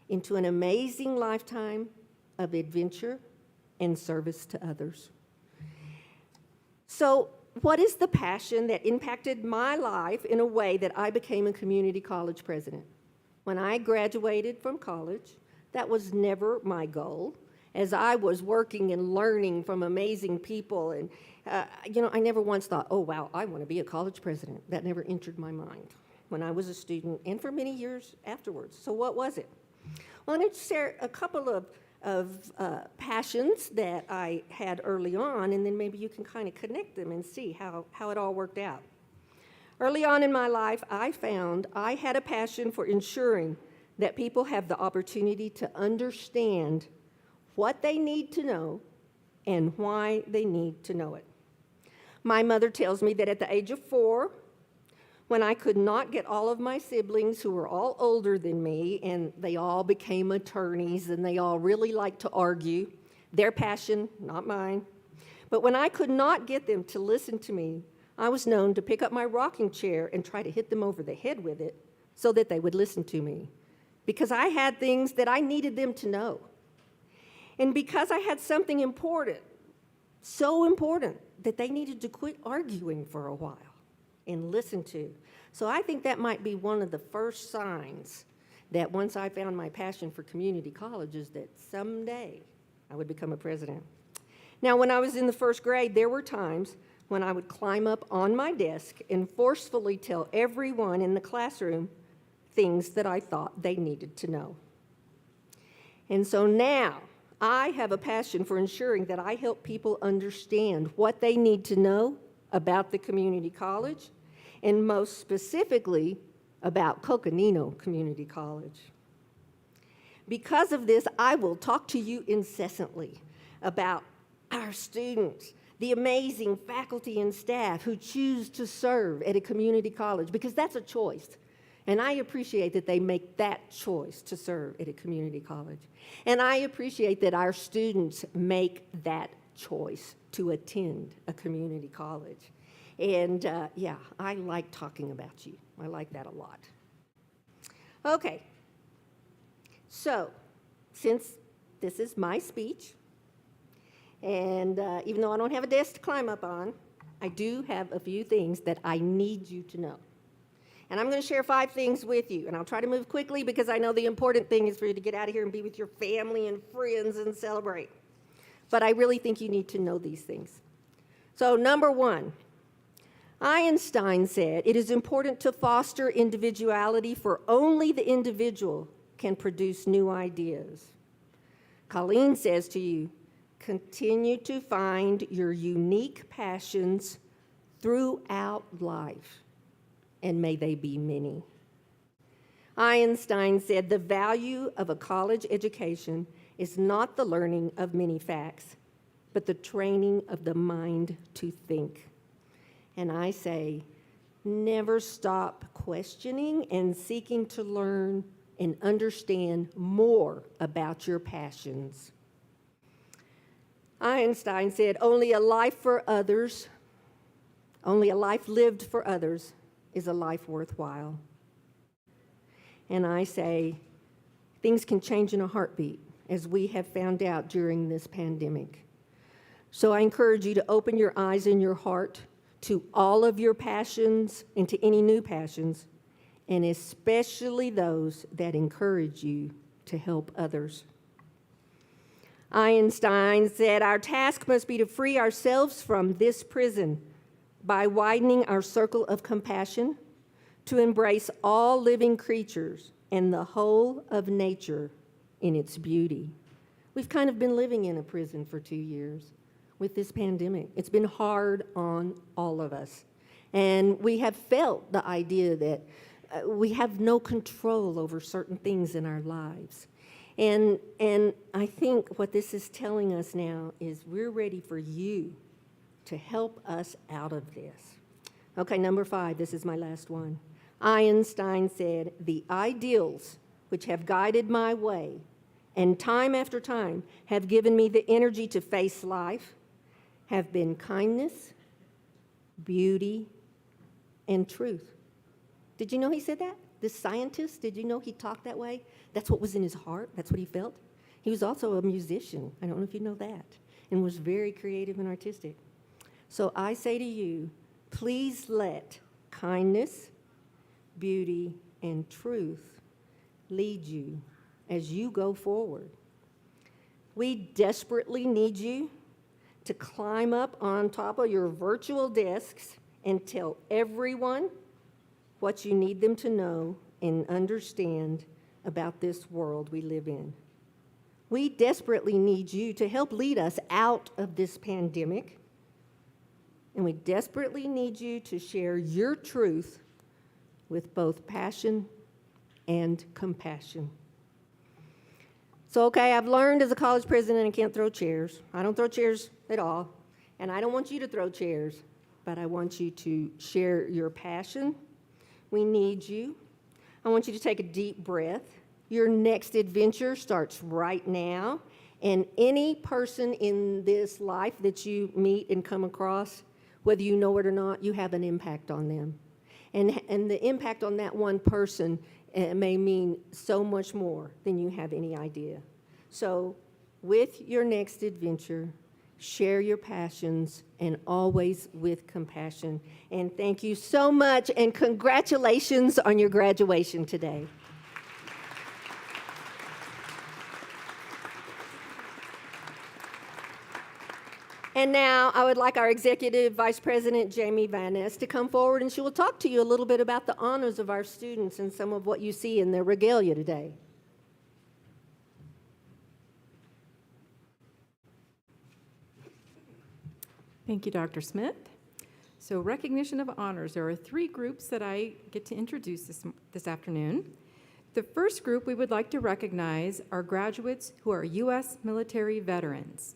into an amazing lifetime of adventure and service to others. So, what is the passion that impacted my life in a way that I became a community college president? When I graduated from college, that was never my goal. As I was working and learning from amazing people, and I never once thought, oh wow, I want to be a college president. That never entered my mind when I was a student and for many years afterwards. So what was it? Well, I'm going to share a couple of passions that I had early on, and then maybe you can kind of connect them and see how it all worked out. Early on in my life, I found I had a passion for ensuring that people have the opportunity to understand what they need to know and why they need to know it. My mother tells me that at the age of 4, when I could not get all of my siblings, who were all older than me, and they all became attorneys, and they all really liked to argue, their passion, not mine. But when I could not get them to listen to me, I was known to pick up my rocking chair and try to hit them over the head with it so that they would listen to me, because I had things that I needed them to know. And because I had something important, so important, that they needed to quit arguing for a while and listen to. So I think that might be one of the first signs that once I found my passion for community colleges, that someday I would become a president. Now, when I was in the first grade, there were times when I would climb up on my desk and forcefully tell everyone in the classroom things that I thought they needed to know. And so now I have a passion for ensuring that I help people understand what they need to know about the community college, and most specifically about Coconino Community College. Because of this, I will talk to you incessantly about our students, the amazing faculty and staff who choose to serve at a community college, because that's a choice. And I appreciate that they make that choice to serve at a community college. And I appreciate that our students make that choice to attend a community college. And yeah, I like talking about you. I like that a lot. Okay, so since this is my speech, and even though I don't have a desk to climb up on, I do have a few things that I need you to know. And I'm going to share 5 things with you, and I'll try to move quickly because I know the important thing is for you to get out of here and be with your family and friends and celebrate. But I really think you need to know these things. So number 1, Einstein said, "It is important to foster individuality, for only the individual can produce new ideas." Colleen says to you, "Continue to find your unique passions throughout life, and may they be many." Einstein said, "The value of a college education is not the learning of many facts, but the training of the mind to think." And I say, never stop questioning and seeking to learn and understand more about your passions. Einstein said, only a life lived for others is a life worthwhile. And I say, things can change in a heartbeat, as we have found out during this pandemic. So I encourage you to open your eyes and your heart to all of your passions and to any new passions, and especially those that encourage you to help others. Einstein said, our task must be to free ourselves from this prison by widening our circle of compassion, to embrace all living creatures and the whole of nature in its beauty. We've kind of been living in a prison for 2 years with this pandemic. It's been hard on all of us. And we have felt the idea that we have no control over certain things in our lives. And I think what this is telling us now is we're ready for you to help us out of this. Okay, number 5, this is my last one. Einstein said, the ideals which have guided my way and time after time have given me the energy to face life have been kindness, beauty, and truth. Did you know he said that? This scientist, did you know he talked that way? That's what was in his heart. That's what he felt. He was also a musician. I don't know if you know that. And was very creative and artistic. So I say to you, please let kindness, beauty, and truth lead you as you go forward. We desperately need you to climb up on top of your virtual desks and tell everyone what you need them to know and understand about this world we live in. We desperately need you to help lead us out of this pandemic, and we desperately need you to share your truth with both passion and compassion. So, okay, I've learned as a college president I can't throw chairs. I don't throw chairs at all, and I don't want you to throw chairs, but I want you to share your passion. We need you. I want you to take a deep breath. Your next adventure starts right now, and any person in this life that you meet and come across, whether you know it or not, you have an impact on them. And the impact on that one person may mean so much more than you have any idea. So with your next adventure, share your passions, and always with compassion. And thank you so much, and congratulations on your graduation today. And now I would like our Executive Vice President, Jamie Van Ness, to come forward, and she will talk to you a little bit about the honors of our students and some of what you see in their regalia today. Thank you, Dr. Smith. So recognition of honors. There are 3 groups that I get to introduce this afternoon. The first group we would like to recognize are graduates who are U.S. military veterans.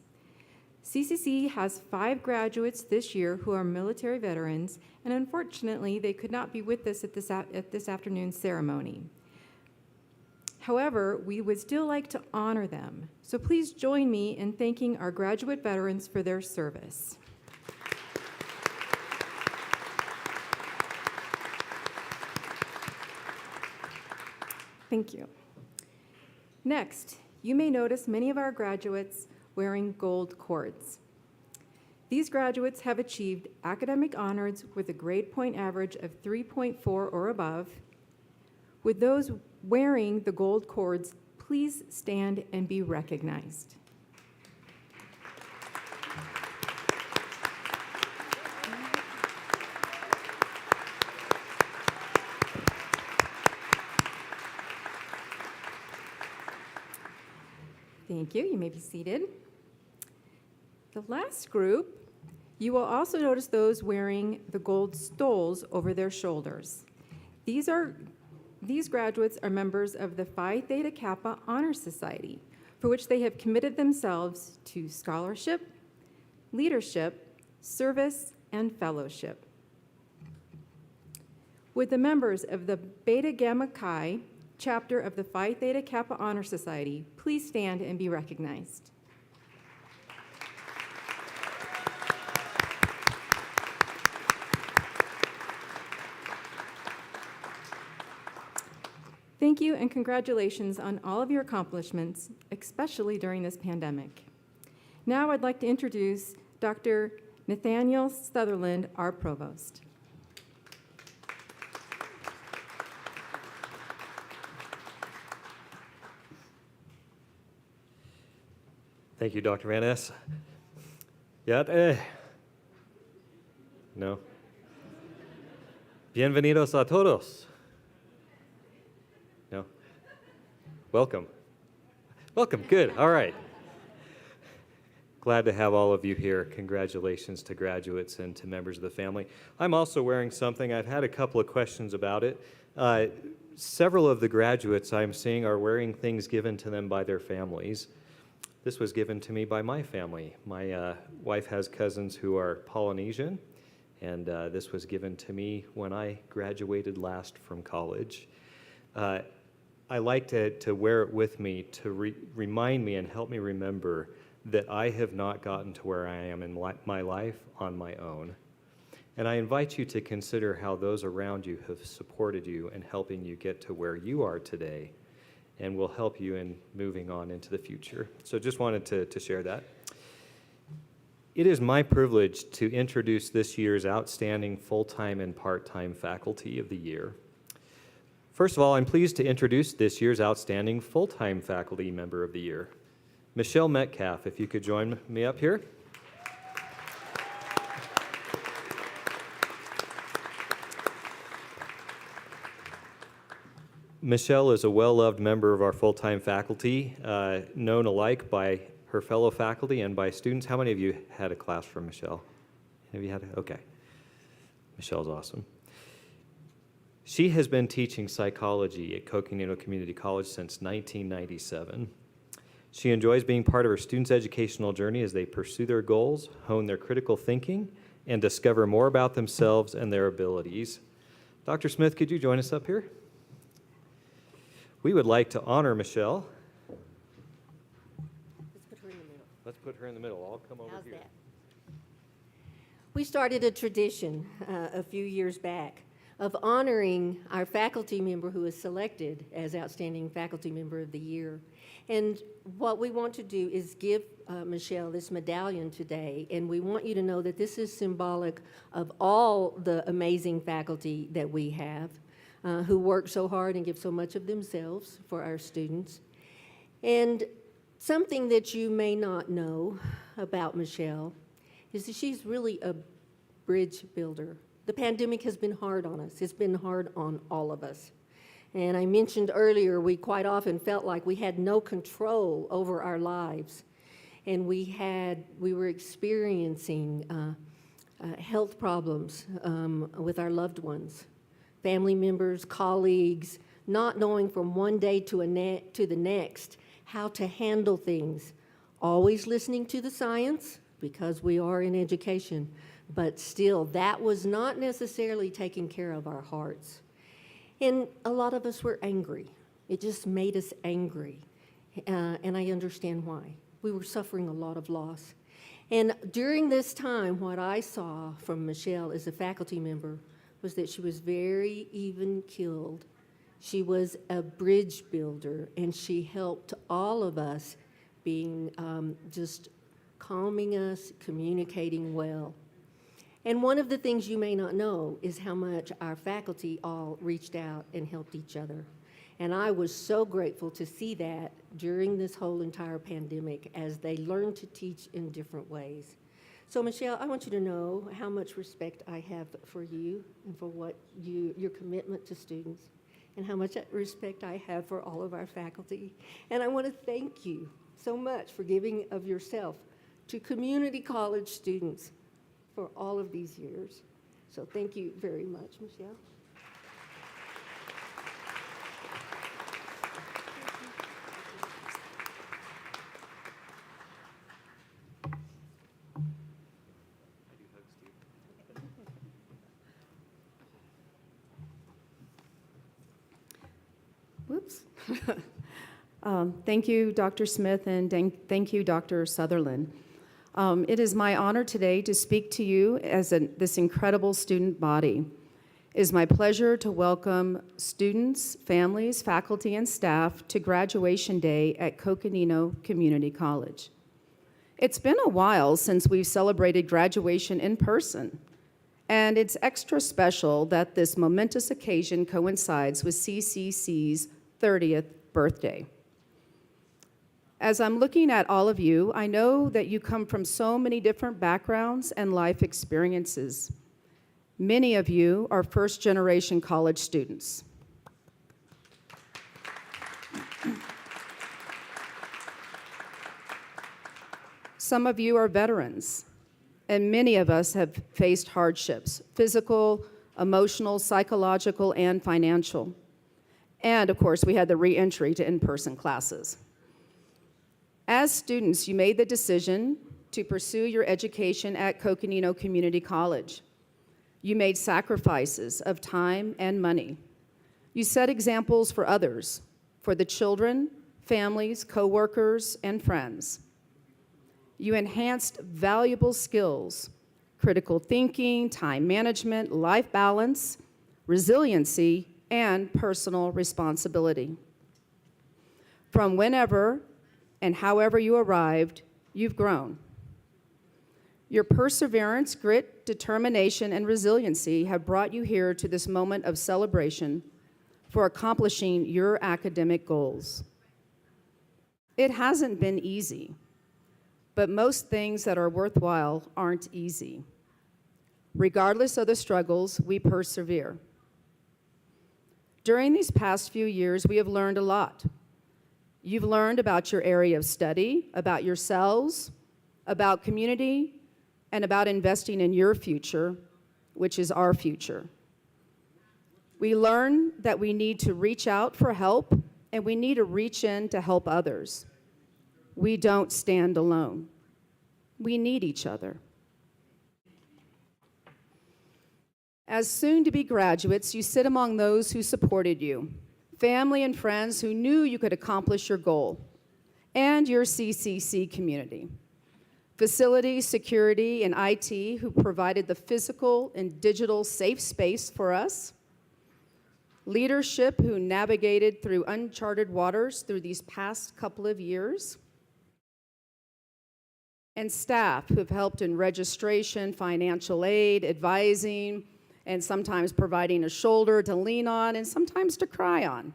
CCC has 5 graduates this year who are military veterans, and unfortunately, they could not be with us at this afternoon's ceremony. However, we would still like to honor them, so please join me in thanking our graduate veterans for their service. Thank you. Next, you may notice many of our graduates wearing gold cords. These graduates have achieved academic honors with a grade point average of 3.4 or above. With those wearing the gold cords, please stand and be recognized. Thank you. You may be seated. The last group, you will also notice those wearing the gold stoles over their shoulders. These graduates are members of the Phi Theta Kappa Honor Society, for which they have committed themselves to scholarship, leadership, service, and fellowship. Would the members of the Beta Gamma Chi chapter of the Phi Theta Kappa Honor Society please stand and be recognized? Thank you and congratulations on all of your accomplishments, especially during this pandemic. Now I'd like to introduce Dr. Nathaniel Sutherland, our provost. Thank you, Dr. Van Ness. No. Bienvenidos a todos. No. Welcome. Welcome, good, all right. Glad to have all of you here. Congratulations to graduates and to members of the family. I'm also wearing something. I've had a couple of questions about it. Several of the graduates I'm seeing are wearing things given to them by their families. This was given to me by my family. My wife has cousins who are Polynesian, and this was given to me when I graduated last from college. I like to wear it with me to remind me and help me remember that I have not gotten to where I am in my life on my own. And I invite you to consider how those around you have supported you in helping you get to where you are today, and will help you in moving on into the future. So just wanted to share that. It is my privilege to introduce this year's outstanding full-time and part-time faculty of the year. First of all, I'm pleased to introduce this year's outstanding full-time faculty member of the year, Michelle Metcalf. If you could join me up here. Michelle is a well-loved member of our full-time faculty, known alike by her fellow faculty and by students. How many of you had a class from Michelle? Have you had? Okay. Michelle's awesome. She has been teaching psychology at Coconino Community College since 1997. She enjoys being part of her students' educational journey as they pursue their goals, hone their critical thinking, and discover more about themselves and their abilities. Dr. Smith, could you join us up here? We would like to honor Michelle. Let's put her in the middle. Let's put her in the middle. I'll come over How's here. that? We started a tradition a few years back of honoring our faculty member who is selected as Outstanding Faculty Member of the Year. And what we want to do is give Michelle this medallion today, and we want you to know that this is symbolic of all the amazing faculty that we have who work so hard and give so much of themselves for our students. And something that you may not know about Michelle is that she's really a bridge builder. The pandemic has been hard on us. It's been hard on all of us. And I mentioned earlier, we quite often felt like we had no control over our lives. and we were experiencing health problems with our loved ones, family members, colleagues, not knowing from one day to the next how to handle things, always listening to the science because we are in education, but still that was not necessarily taking care of our hearts. And a lot of us were angry. It just made us angry, and I understand why. We were suffering a lot of loss. And during this time, what I saw from Michelle as a faculty member was that she was very even-keeled. She was a bridge builder, and she helped all of us being just calming us, communicating well. And one of the things you may not know is how much our faculty all reached out and helped each other. And I was so grateful to see that during this whole entire pandemic as they learned to teach in different ways. So Michelle, I want you to know how much respect I have for you and for what your commitment to students, and how much respect I have for all of our faculty. And I want to thank you so much for giving of yourself to community college students for all of these years. So thank you very much, Michelle. Whoops. Thank you, Dr. Smith, and thank you, Dr. Sutherland. It is my honor today to speak to you as this incredible student body. It is my pleasure to welcome students, families, faculty, and staff to graduation day at Coconino Community College. It's been a while since we've celebrated graduation in person, and it's extra special that this momentous occasion coincides with CCC's 30th birthday. As I'm looking at all of you, I know that you come from so many different backgrounds and life experiences. Many of you are first-generation college students. Some of you are veterans, and many of us have faced hardships, physical, emotional, psychological, and financial. And of course, we had the re-entry to in-person classes. As students, you made the decision to pursue your education at Coconino Community College. You made sacrifices of time and money. You set examples for others, for the children, families, coworkers, and friends. You enhanced valuable skills, critical thinking, time management, life balance, resiliency, and personal responsibility. From whenever and however you arrived, you've grown. Your perseverance, grit, determination, and resiliency have brought you here to this moment of celebration for accomplishing your academic goals. It hasn't been easy, but most things that are worthwhile aren't easy. Regardless of the struggles, we persevere. During these past few years, we have learned a lot. You've learned about your area of study, about yourselves, about community, and about investing in your future, which is our future. We learned that we need to reach out for help, and we need to reach in to help others. We don't stand alone. We need each other. As soon-to-be graduates, you sit among those who supported you, family and friends who knew you could accomplish your goal, and your CCC community. Facility, security, and IT who provided the physical and digital safe space for us. Leadership who navigated through uncharted waters through these past couple of years. And staff who have helped in registration, financial aid, advising, and sometimes providing a shoulder to lean on and sometimes to cry on.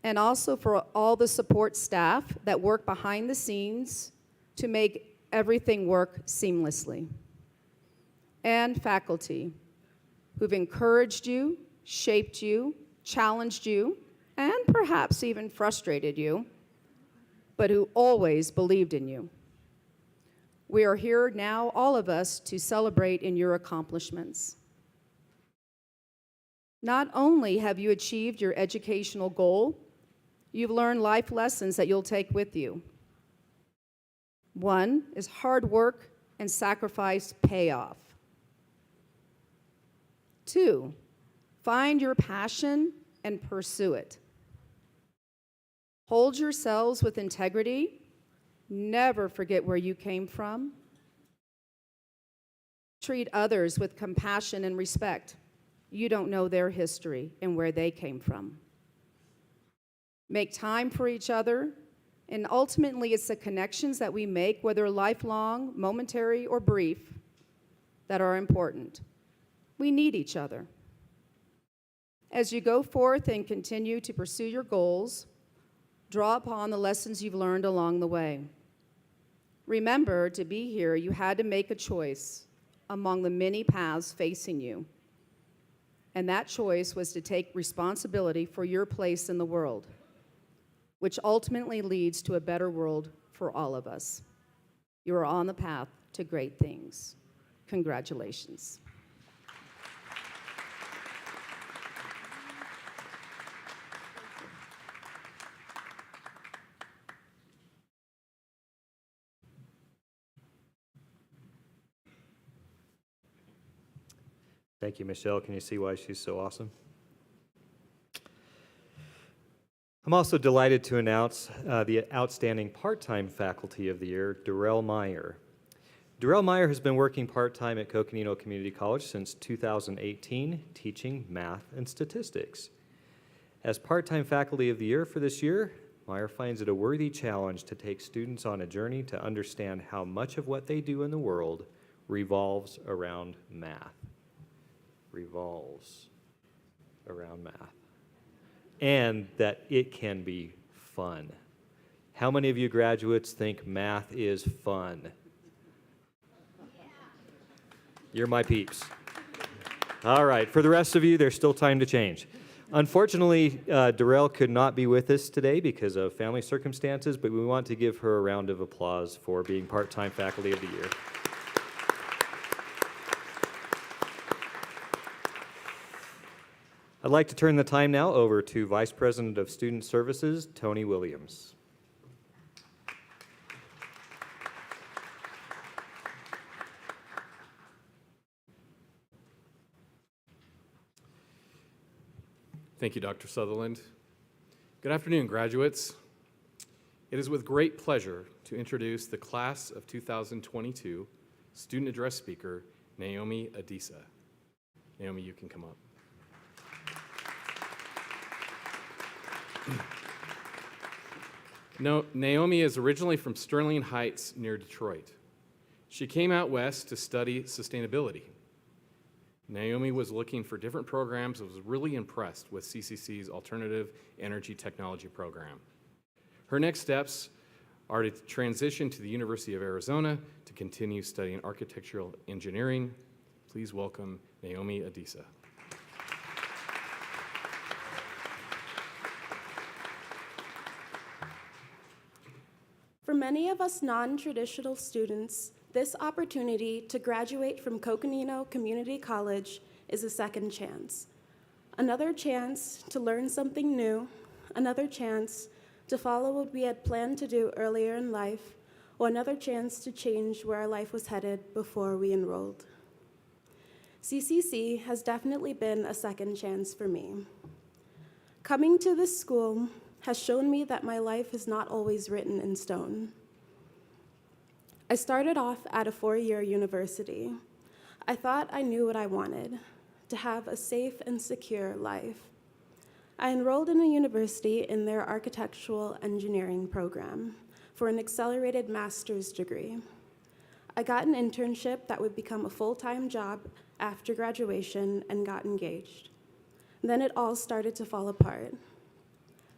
And also for all the support staff that work behind the scenes to make everything work seamlessly. And faculty who've encouraged you, shaped you, challenged you, and perhaps even frustrated you, but who always believed in you. We are here now, all of us, to celebrate in your accomplishments. Not only have you achieved your educational goal, you've learned life lessons that you'll take with you. One is hard work and sacrifice pay off. 2, find your passion and pursue it. Hold yourselves with integrity. Never forget where you came from. Treat others with compassion and respect. You don't know their history and where they came from. Make time for each other, and ultimately it's the connections that we make, whether lifelong, momentary, or brief, that are important. We need each other. As you go forth and continue to pursue your goals, draw upon the lessons you've learned along the way. Remember, to be here, you had to make a choice among the many paths facing you. And that choice was to take responsibility for your place in the world, which ultimately leads to a better world for all of us. You are on the path to great things. Congratulations. Thank you, Michelle. Can you see why she's so awesome? I'm also delighted to announce the Outstanding Part-Time Faculty of the Year, Darrell Meyer. Darrell Meyer has been working part-time at Coconino Community College since 2018, teaching math and statistics. As Part-Time Faculty of the Year for this year, Meyer finds it a worthy challenge to take students on a journey to understand how much of what they do in the world revolves around math. Revolves around math. And that it can be fun. How many of you graduates think math is fun? You're my peeps. All right, for the rest of you, there's still time to change. Unfortunately, Darrell could not be with us today because of family circumstances, but we want to give her a round of applause for being part-time faculty of the year. I'd like to turn the time now over to Vice President of Student Services, Tony Williams. Thank you, Dr. Sutherland. Good afternoon, graduates. It is with great pleasure to introduce the class of 2022 student address speaker, Naomi Adesa. Naomi, you can come up. Naomi is originally from Sterling Heights near Detroit. She came out west to study sustainability. Naomi was looking for different programs and was really impressed with CCC's Alternative Energy Technology program. Her next steps are to transition to the University of Arizona to continue studying architectural engineering. Please welcome Naomi Adesa. For many of us non-traditional students, this opportunity to graduate from Coconino Community College is a second chance. Another chance to learn something new, another chance to follow what we had planned to do earlier in life, or another chance to change where our life was headed before we enrolled. CCC has definitely been a second chance for me. Coming to this school has shown me that my life is not always written in stone. I started off at a 4-year university. I thought I knew what I wanted, to have a safe and secure life. I enrolled in a university in their architectural engineering program for an accelerated master's degree. I got an internship that would become a full-time job after graduation and got engaged. Then it all started to fall apart.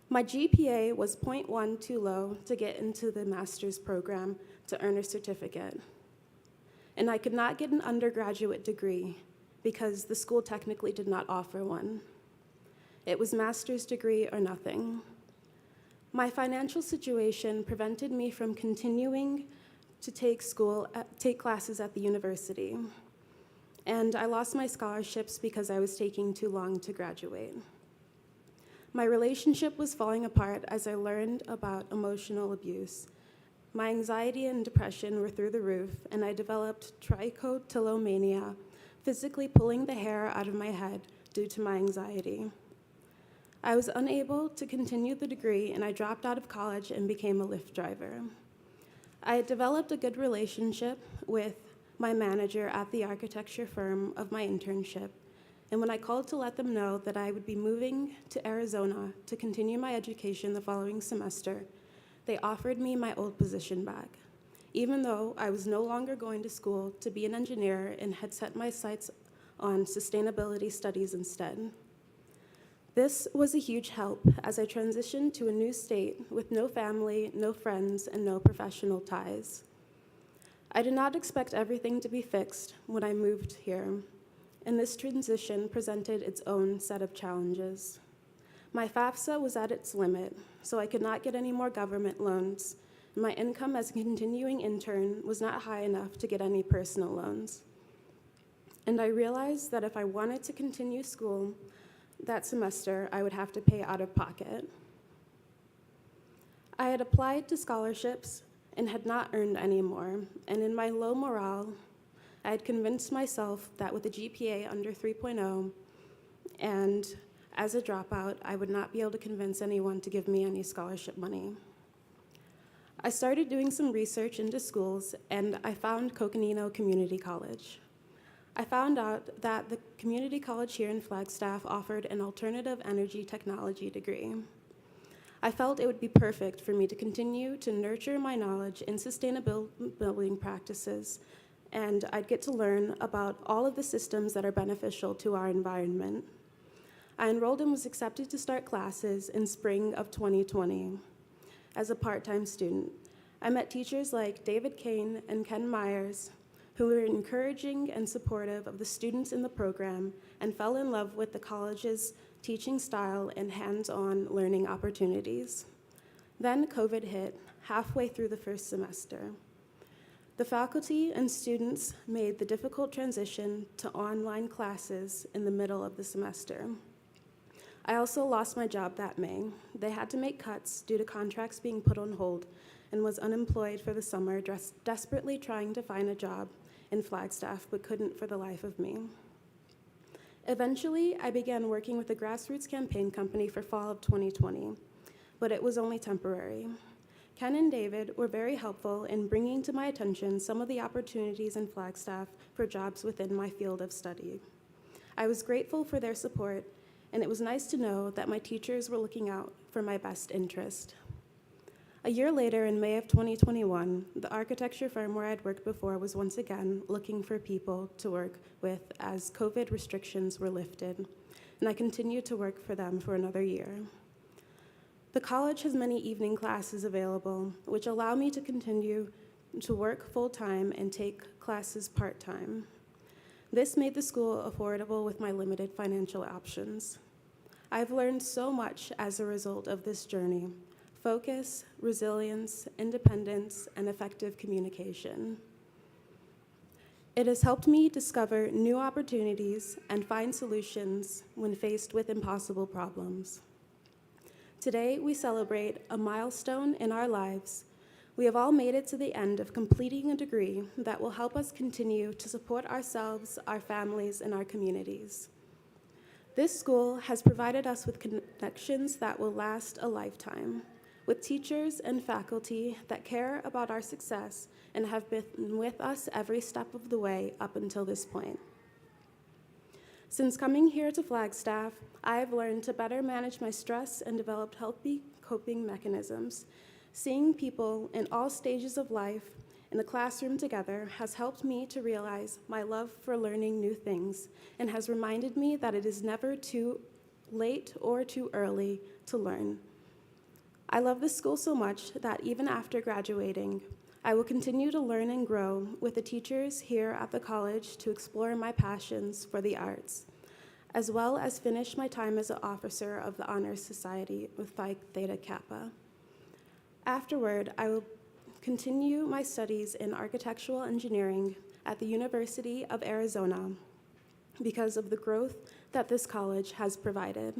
My GPA was 0.1 too low to get into the master's program to earn a certificate. And I could not get an undergraduate degree because the school technically did not offer one. It was master's degree or nothing. My financial situation prevented me from continuing to take classes at the university, and I lost my scholarships because I was taking too long to graduate. My relationship was falling apart as I learned about emotional abuse. My anxiety and depression were through the roof, and I developed trichotillomania, physically pulling the hair out of my head due to my anxiety. I was unable to continue the degree, and I dropped out of college and became a Lyft driver. I had developed a good relationship with my manager at the architecture firm of my internship, and when I called to let them know that I would be moving to Arizona to continue my education the following semester, they offered me my old position back, even though I was no longer going to school to be an engineer and had set my sights on sustainability studies instead. This was a huge help as I transitioned to a new state with no family, no friends, and no professional ties. I did not expect everything to be fixed when I moved here, and this transition presented its own set of challenges. My FAFSA was at its limit, so I could not get any more government loans. My income as a continuing intern was not high enough to get any personal loans. And I realized that if I wanted to continue school that semester, I would have to pay out of pocket. I had applied to scholarships and had not earned any more, and in my low morale, I had convinced myself that with a GPA under 3.0 and as a dropout, I would not be able to convince anyone to give me any scholarship money. I started doing some research into schools, and I found Coconino Community College. I found out that the community college here in Flagstaff offered an alternative energy technology degree. I felt it would be perfect for me to continue to nurture my knowledge in sustainable building practices, and I'd get to learn about all of the systems that are beneficial to our environment. I enrolled and was accepted to start classes in spring of 2020 as a part-time student. I met teachers like David Kane and Ken Myers, who were encouraging and supportive of the students in the program and fell in love with the college's teaching style and hands-on learning opportunities. Then COVID hit halfway through the first semester. The faculty and students made the difficult transition to online classes in the middle of the semester. I also lost my job that May. They had to make cuts due to contracts being put on hold and was unemployed for the summer, desperately trying to find a job in Flagstaff, but couldn't for the life of me. Eventually, I began working with a grassroots campaign company for fall of 2020, but it was only temporary. Ken and David were very helpful in bringing to my attention some of the opportunities in Flagstaff for jobs within my field of study. I was grateful for their support, and it was nice to know that my teachers were looking out for my best interest. A year later, in May of 2021, the architecture firm where I'd worked before was once again looking for people to work with as COVID restrictions were lifted, and I continued to work for them for another year. The college has many evening classes available, which allow me to continue to work full-time and take classes part-time. This made the school affordable with my limited financial options. I've learned so much as a result of this journey: focus, resilience, independence, and effective communication. It has helped me discover new opportunities and find solutions when faced with impossible problems. Today, we celebrate a milestone in our lives. We have all made it to the end of completing a degree that will help us continue to support ourselves, our families, and our communities. This school has provided us with connections that will last a lifetime, with teachers and faculty that care about our success and have been with us every step of the way up until this point. Since coming here to Flagstaff, I have learned to better manage my stress and developed healthy coping mechanisms. Seeing people in all stages of life in the classroom together has helped me to realize my love for learning new things and has reminded me that it is never too late or too early to learn. I love this school so much that even after graduating, I will continue to learn and grow with the teachers here at the college to explore my passions for the arts, as well as finish my time as an officer of the Honor Society with Phi Theta Kappa. Afterward, I will continue my studies in architectural engineering at the University of Arizona because of the growth that this college has provided.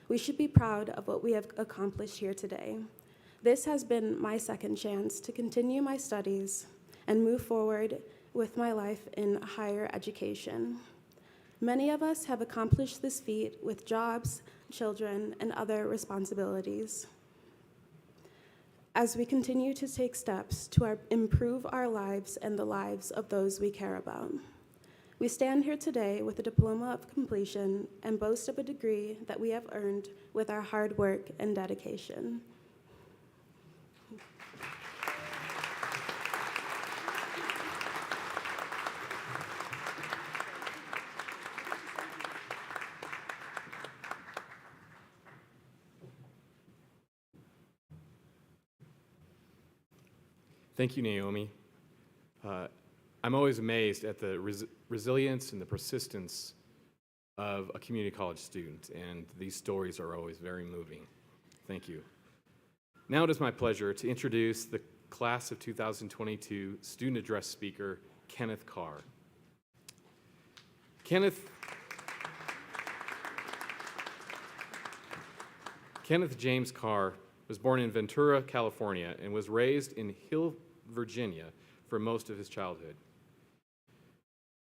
We should be proud of what we have accomplished here today. This has been my second chance to continue my studies and move forward with my life in higher education. Many of us have accomplished this feat with jobs, children, and other responsibilities. As we continue to take steps to improve our lives and the lives of those we care about. We stand here today with a diploma of completion and boast of a degree that we have earned with our hard work and dedication. Thank you, Naomi. I'm always amazed at the resilience and the persistence of a community college student, and these stories are always very moving. Thank you. Now it is my pleasure to introduce the class of 2022 student address speaker, Kenneth Carr. Kenneth James Carr was born in Ventura, California, and was raised in Hill, Virginia for most of his childhood.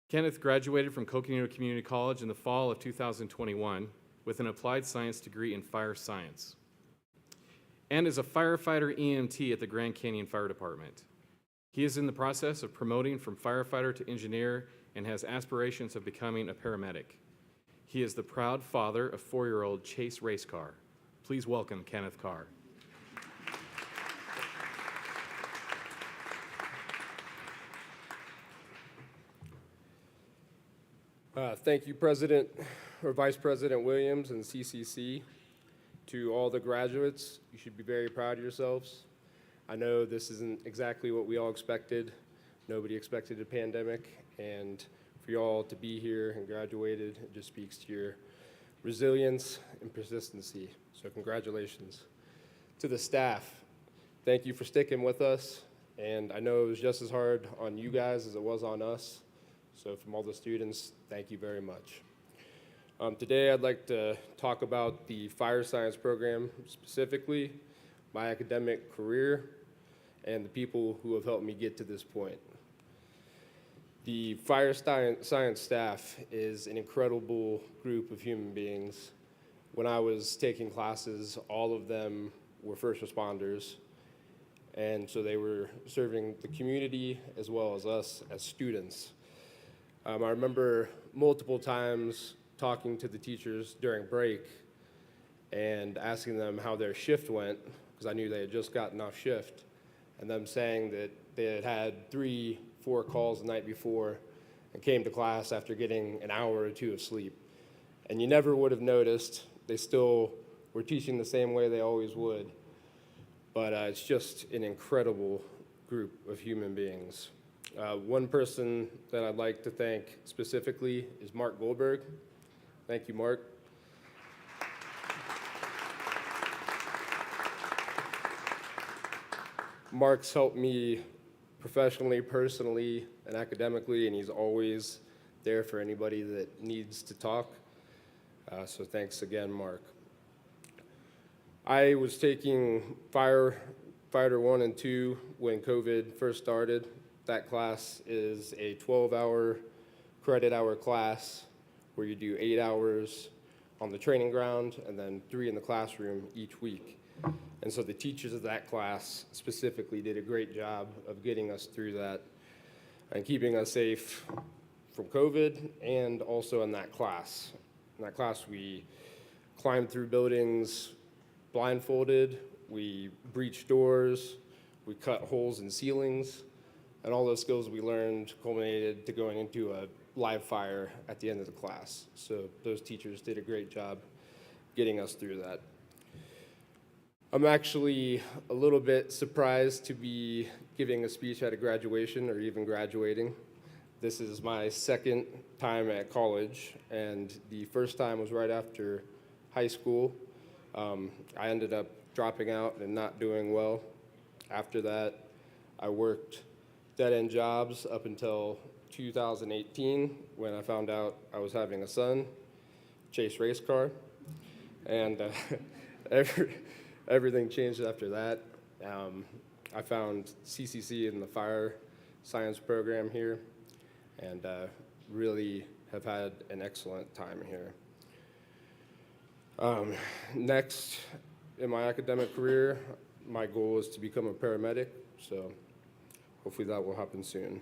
Kenneth graduated from Coconino Community College in the fall of 2021 with an applied science degree in fire science and is a firefighter EMT at the Grand Canyon Fire Department. He is in the process of promoting from firefighter to engineer and has aspirations of becoming a paramedic. He is the proud father of 4-year-old Chase Racecar. Please welcome Kenneth Carr. Thank you, President or Vice President Williams and CCC. To all the graduates, you should be very proud of yourselves. I know this isn't exactly what we all expected. Nobody expected a pandemic, and for you all to be here and graduated, it just speaks to your resilience and persistency. So congratulations. To the staff, thank you for sticking with us, and I know it was just as hard on you guys as it was on us. So from all the students, thank you very much. Today I'd like to talk about the fire science program, specifically my academic career and the people who have helped me get to this point. The fire science staff is an incredible group of human beings. When I was taking classes, all of them were first responders, and so they were serving the community as well as us as students. I remember multiple times talking to the teachers during break and asking them how their shift went, because I knew they had just gotten off shift, and them saying that they had had 3-4 calls the night before and came to class after getting an hour or two of sleep. And you never would have noticed. They still were teaching the same way they always would. But it's just an incredible group of human beings. One person that I'd like to thank specifically is Mark Goldberg. Thank you, Mark. Mark's helped me professionally, personally, and academically, and he's always there for anybody that needs to talk. So thanks again, Mark. I was taking Firefighter 1 and 2 when COVID first started. That class is a 12-hour credit hour class where you do 8 hours on the training ground and then 3 in the classroom each week. And so the teachers of that class specifically did a great job of getting us through that and keeping us safe from COVID and also in that class. In that class, we climbed through buildings blindfolded, we breached doors, we cut holes in ceilings, and all those skills we learned culminated to going into a live fire at the end of the class. So those teachers did a great job getting us through that. I'm actually a little bit surprised to be giving a speech at a graduation or even graduating. This is my second time at college, and the first time was right after high school. I ended up dropping out and not doing well After that, I worked dead-end jobs up until 2018 when I found out I was having a son, chase race car, and everything changed after that. I found CCC in the fire science program here, and really have had an excellent time here. Next, in my academic career, my goal is to become a paramedic, so hopefully that will happen soon.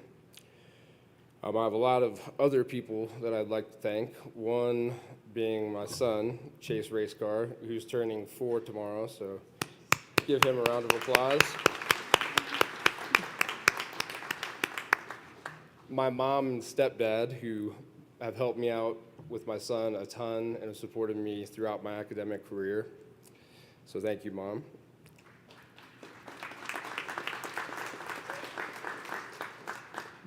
I have a lot of other people that I'd like to thank. One being my son, Chase Racecar, who's turning 4 tomorrow, so give him a round of applause. My mom and stepdad, who have helped me out with my son a ton and have supported me throughout my academic career. So thank you, Mom.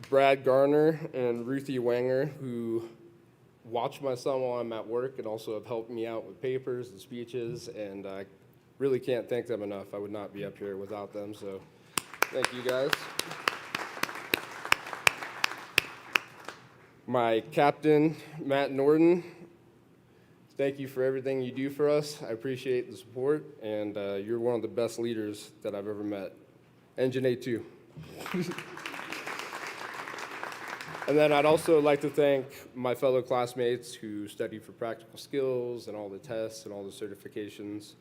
Brad Garner and Ruthie Wanger, who watch my son while I'm at work and also have helped me out with papers and speeches, and I really can't thank them enough. I would not be up here without them, so thank you guys. My captain, Matt Norton, thank you for everything you do for us. I appreciate the support, and you're one of the best leaders that I've ever met. Engine A2. And then I'd also like to thank my fellow classmates who studied for practical skills and all the tests and all the certifications.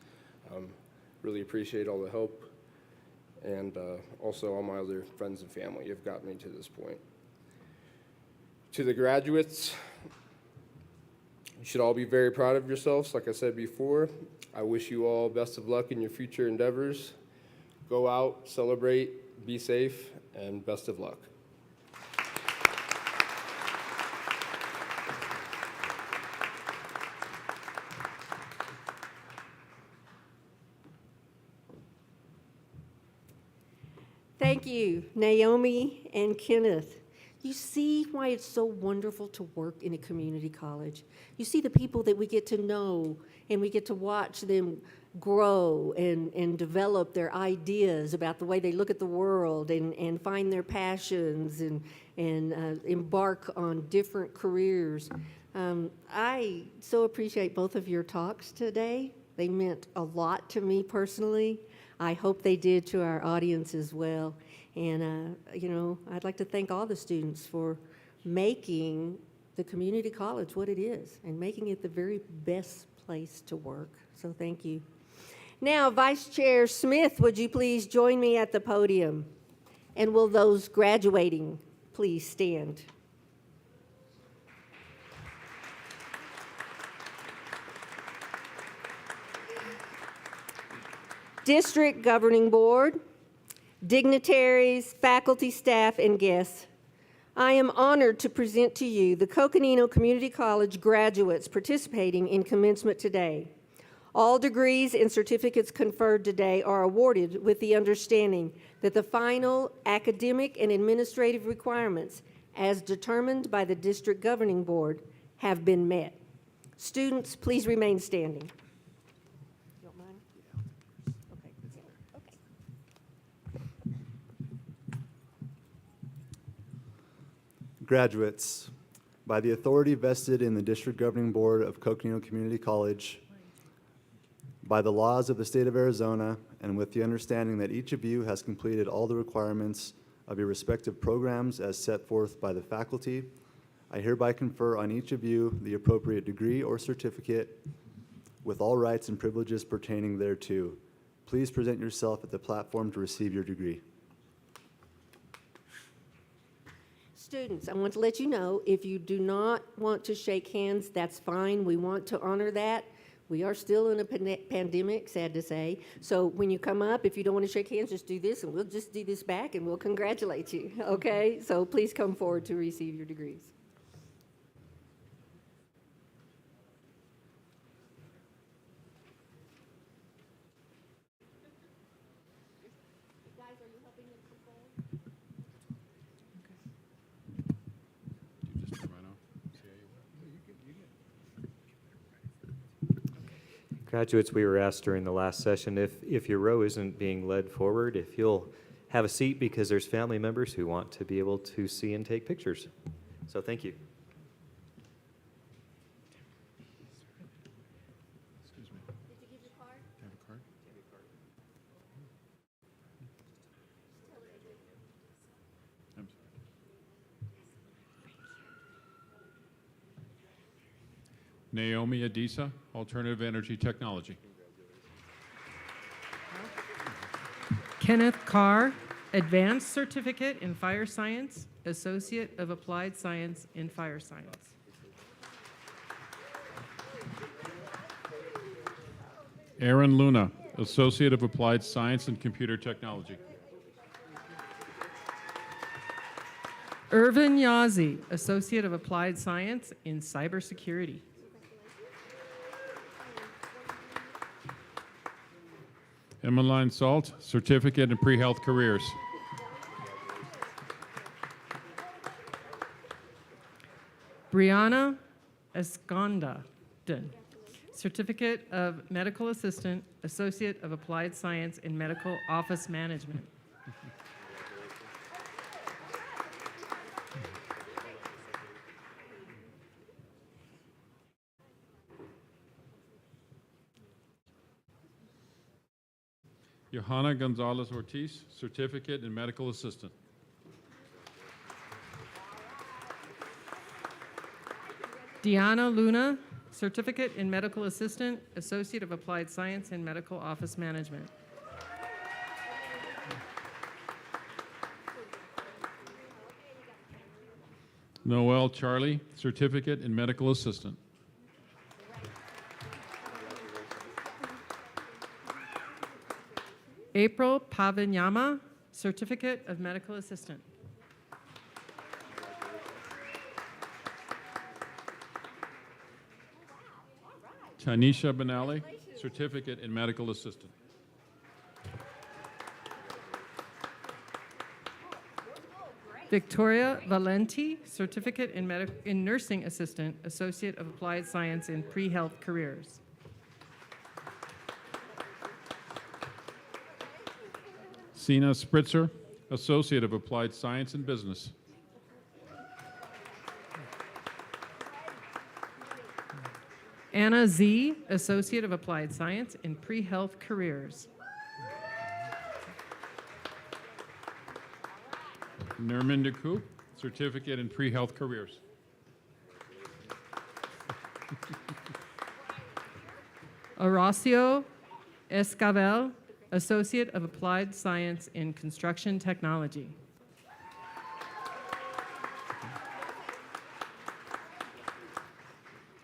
Really appreciate all the help. And also all my other friends and family have gotten me to this point. To the graduates, you should all be very proud of yourselves. Like I said before, I wish you all best of luck in your future endeavors. Go out, celebrate, be safe, and best of luck. Thank you, Naomi and Kenneth. You see why it's so wonderful to work in a community college. You see the people that we get to know, and we get to watch them grow and develop their ideas about the way they look at the world and find their passions and embark on different careers. I so appreciate both of your talks today. They meant a lot to me personally. I hope they did to our audience as well. And, I'd like to thank all the students for making the community college what it is and making it the very best place to work. So thank you. Now, Vice Chair Smith, would you please join me at the podium? And will those graduating please stand? District Governing Board, dignitaries, faculty, staff, and guests, I am honored to present to you the Coconino Community College graduates participating in commencement today. All degrees and certificates conferred today are awarded with the understanding that the final academic and administrative requirements, as determined by the District Governing Board, have been met. Students, please remain standing. Graduates, by the authority vested in the District Governing Board of Coconino Community College, by the laws of the state of Arizona, and with the understanding that each of you has completed all the requirements of your respective programs as set forth by the faculty, I hereby confer on each of you the appropriate degree or certificate with all rights and privileges pertaining thereto. Please present yourself at the platform to receive your degree. Students, I want to let you know, if you do not want to shake hands, that's fine. We want to honor that. We are still in a pandemic, sad to say. So when you come up, if you don't want to shake hands, just do this, and we'll just do this back, and we'll congratulate you, okay? So please come forward to receive your degrees. Guys, are you helping them come forward? Graduates, we were asked during the last session if your row isn't being led forward, if you'll have a seat because there's family members who want to be able to see and take pictures. So thank you. Excuse me. Did you give your card? Do you have a card? I'm sorry. Naomi Adesa, Alternative Energy Technology. Kenneth Carr, Advanced Certificate in Fire Science, Associate of Applied Science in Fire Science. Aaron Luna, Associate of Applied Science and Computer Technology. Irvin Yazzie, Associate of Applied Science in Cybersecurity. Emmeline Salt, Certificate in Pre-Health Careers. Brianna Esconda, Certificate of Medical Assistant, Associate of Applied Science in Medical Office Management. Johanna Gonzalez Ortiz, Certificate in Medical Assistant. Deanna Luna, Certificate in Medical Assistant, Associate of Applied Science in Medical Office Management. Noel Charlie, Certificate in Medical Assistant. April Pavinyama, Certificate of Medical Assistant. Tanisha Benali, Certificate in Medical Assistant. Victoria Valenti, Certificate in Nursing Assistant, Associate of Applied Science in Pre-Health Careers. Sina Spritzer, Associate of Applied Science and Business. Anna Z, Associate of Applied Science in Pre-Health Careers. Nermin Decoup, Certificate in Pre-Health Careers. Horacio Escabel, Associate of Applied Science in Construction Technology.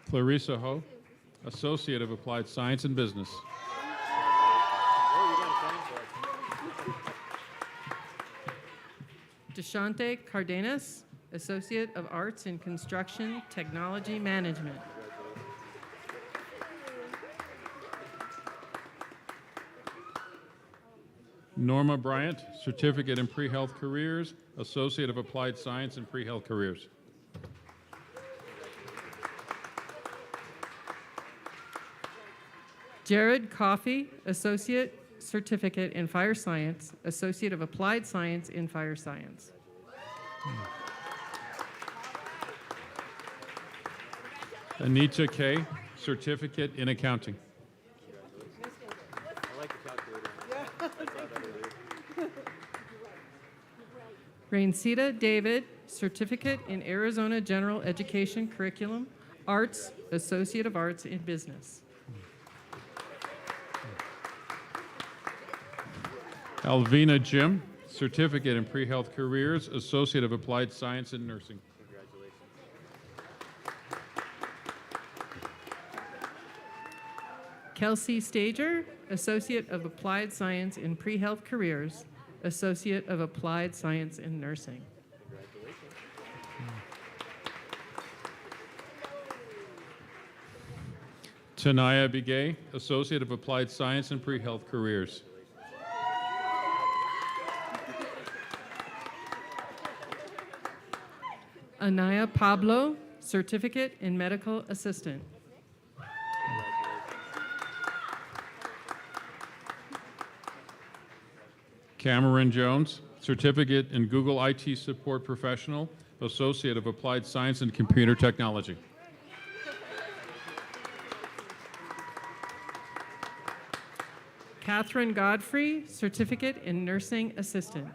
Clarissa Ho, Associate of Applied Science and Business. Deshante Cardenas, Associate of Arts in Construction Technology Management. Norma Bryant, Certificate in Pre-Health Careers, Associate of Applied Science and Pre-Health Careers. Jared Coffey, Associate Certificate in Fire Science, Associate of Applied Science in Fire Science. Anita Kay, Certificate in Accounting. Raincita David, Certificate in Arizona General Education Curriculum, Arts, Associate of Arts in Business. Alvina Jim, Certificate in Pre-Health Careers, Associate of Applied Science in Nursing. Kelsey Stager, Associate of Applied Science in Pre-Health Careers, Associate of Applied Science in Nursing. Tanaya Bigay, Associate of Applied Science and Pre-Health Careers. Anaya Pablo, Certificate in Medical Assistant. Cameron Jones, Certificate in Google IT Support Professional, Associate of Applied Science and Computer Technology. Catherine Godfrey, Certificate in Nursing Assistant.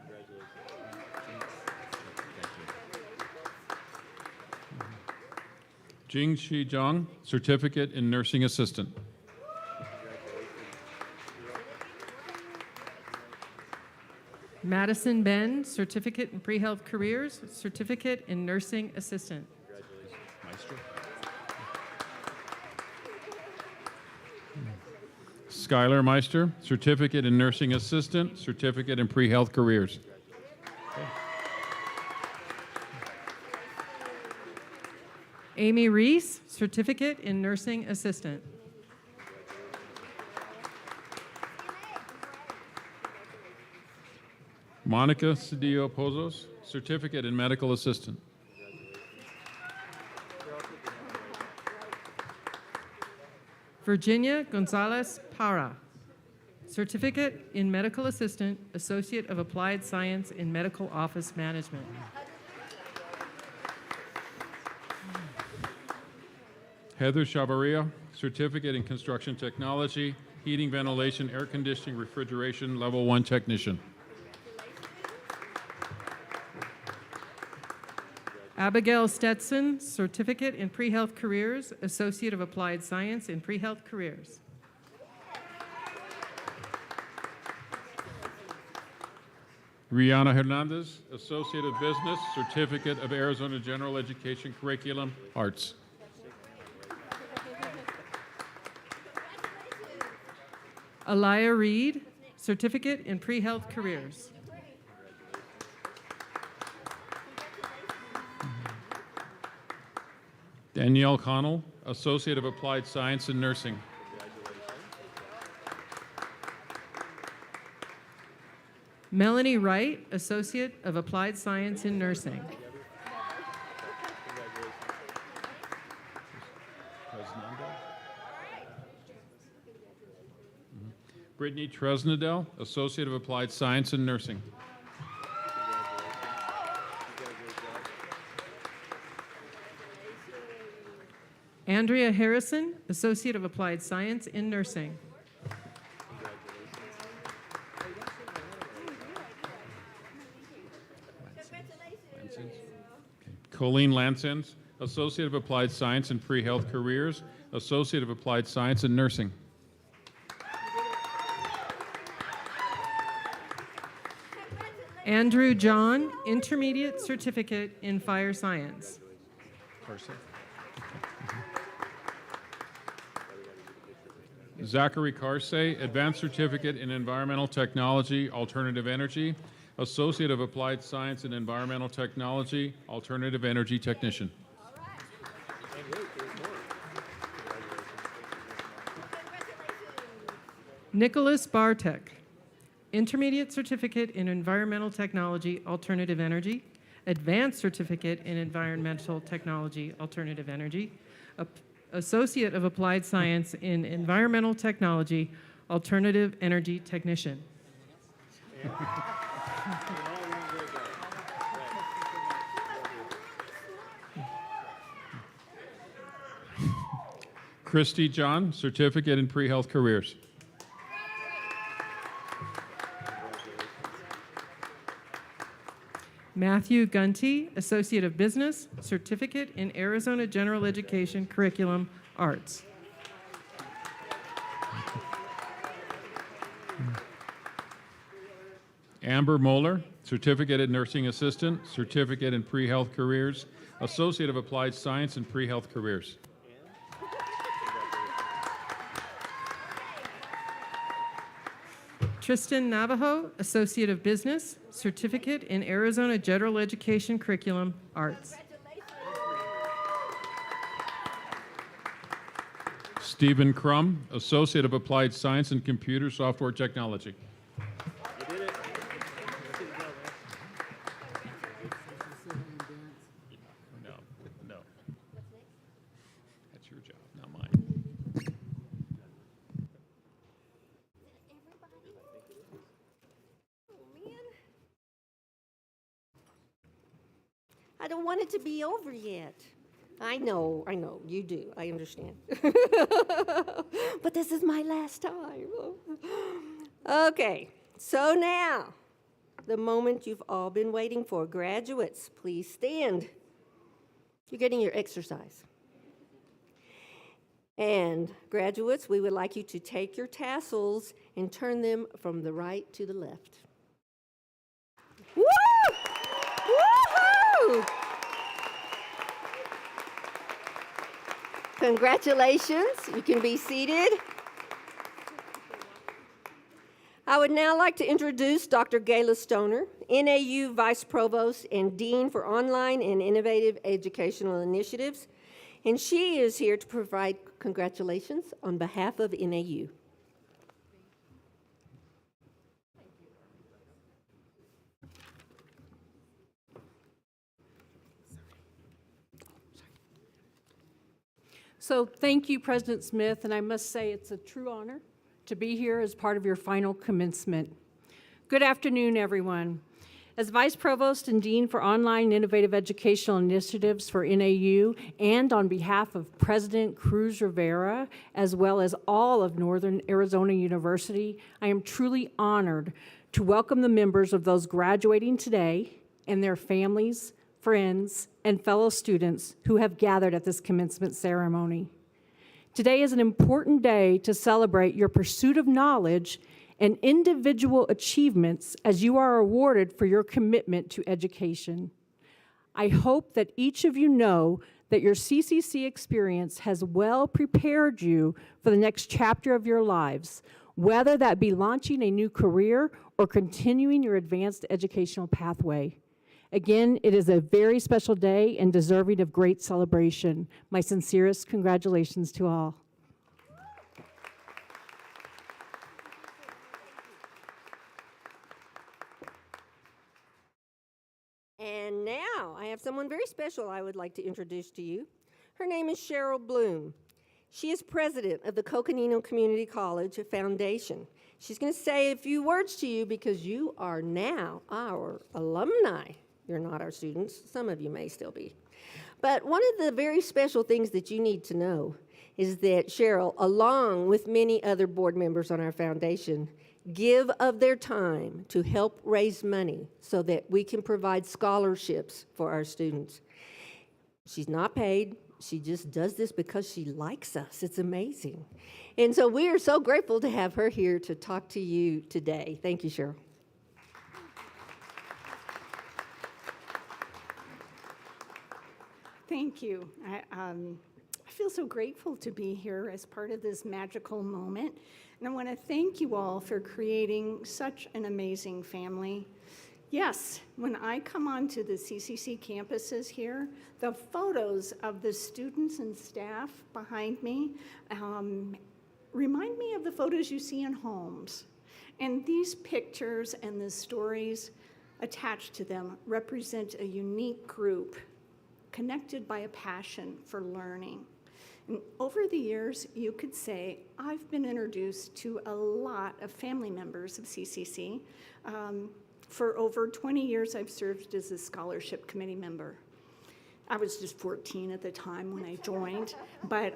Jingshi Zhang, Certificate in Nursing Assistant. Madison Ben, Certificate in Pre-Health Careers, Certificate in Nursing Assistant. Skylar Meister, Certificate in Nursing Assistant, Certificate in Pre-Health Careers. Amy Reese, Certificate in Nursing Assistant. Monica Cedillo Pozos, Certificate in Medical Assistant. Virginia Gonzalez Para, Certificate in Medical Assistant, Associate of Applied Science in Medical Office Management. Heather Chavarria, Certificate in Construction Technology, Heating, Ventilation, Air Conditioning, Refrigeration, Level 1 Technician. Abigail Stetson, Certificate in Pre-Health Careers, Associate of Applied Science in Pre-Health Careers. Rihanna Hernandez, Associate of Business, Certificate of Arizona General Education Curriculum, Arts. Aliyah Reed, Certificate in Pre-Health Careers. Danielle Connell, Associate of Applied Science in Nursing. Melanie Wright, Associate of Applied Science in Nursing. Brittany Tresnadell, Associate of Applied Science in Nursing. Andrea Harrison, Associate of Applied Science in Nursing. Colleen Lansens, Associate of Applied Science in Pre-Health Careers, Associate of Applied Science in Nursing. Andrew John, Intermediate Certificate in Fire Science. Zachary Carsey, Advanced Certificate in Environmental Technology, Alternative Energy, Associate of Applied Science in Environmental Technology, Alternative Energy Technician. Nicholas Bartek, Intermediate Certificate in Environmental Technology, Alternative Energy, Advanced Certificate in Environmental Technology, Alternative Energy, Associate of Applied Science in Environmental Technology, Alternative Energy Technician. Christy John, Certificate in Pre-Health Careers. Matthew Gunty, Associate of Business, Certificate in Arizona General Education Curriculum, Arts. Amber Moeller, Certificate in Nursing Assistant, Certificate in Pre-Health Careers, Associate of Applied Science in Pre-Health Careers. Tristan Navajo, Associate of Business, Certificate in Arizona General Education Curriculum, Arts. Stephen Crum, Associate of Applied Science and Computer Software Technology. No. That's your job, not mine. I don't want it to be over yet. I know, you do, I understand. But this is my last time. Okay, so now, the moment you've all been waiting for. Graduates, please stand. You're getting your exercise. And graduates, we would like you to take your tassels and turn them from the right to the left. Woo! Woohoo! Congratulations. You can be seated. I would now like to introduce Dr. Gayla Stoner, NAU Vice Provost and Dean for Online and Innovative Educational Initiatives, and she is here to provide congratulations on behalf of NAU. So thank you, President Smith, and I must say it's a true honor to be here as part of your final commencement. Good afternoon, everyone. As Vice Provost and Dean for Online and Innovative Educational Initiatives for NAU, and on behalf of President Cruz Rivera, as well as all of Northern Arizona University, I am truly honored to welcome the members of those graduating today and their families, friends, and fellow students who have gathered at this commencement ceremony. Today is an important day to celebrate your pursuit of knowledge and individual achievements as you are awarded for your commitment to education. I hope that each of you know that your CCC experience has well prepared you for the next chapter of your lives, whether that be launching a new career or continuing your advanced educational pathway. Again, it is a very special day and deserving of great celebration. My sincerest congratulations to all. And now I have someone very special I would like to introduce to you. Her name is Cheryl Bloom. She is president of the Coconino Community College Foundation. She's going to say a few words to you because you are now our alumni. You're not our students. Some of you may still be. But one of the very special things that you need to know is that Cheryl, along with many other board members on our foundation, give of their time to help raise money so that we can provide scholarships for our students. She's not paid. She just does this because she likes us. It's amazing. And so we are so grateful to have her here to talk to you today. Thank you, Cheryl. Thank you. I feel so grateful to be here as part of this magical moment. And I want to thank you all for creating such an amazing family. Yes, when I come onto the CCC campuses here, the photos of the students and staff behind me remind me of the photos you see in homes. And these pictures and the stories attached to them represent a unique group connected by a passion for learning. And over the years, you could say, I've been introduced to a lot of family members of CCC. For over 20 years, I've served as a scholarship committee member. I was just 14 at the time when I joined, but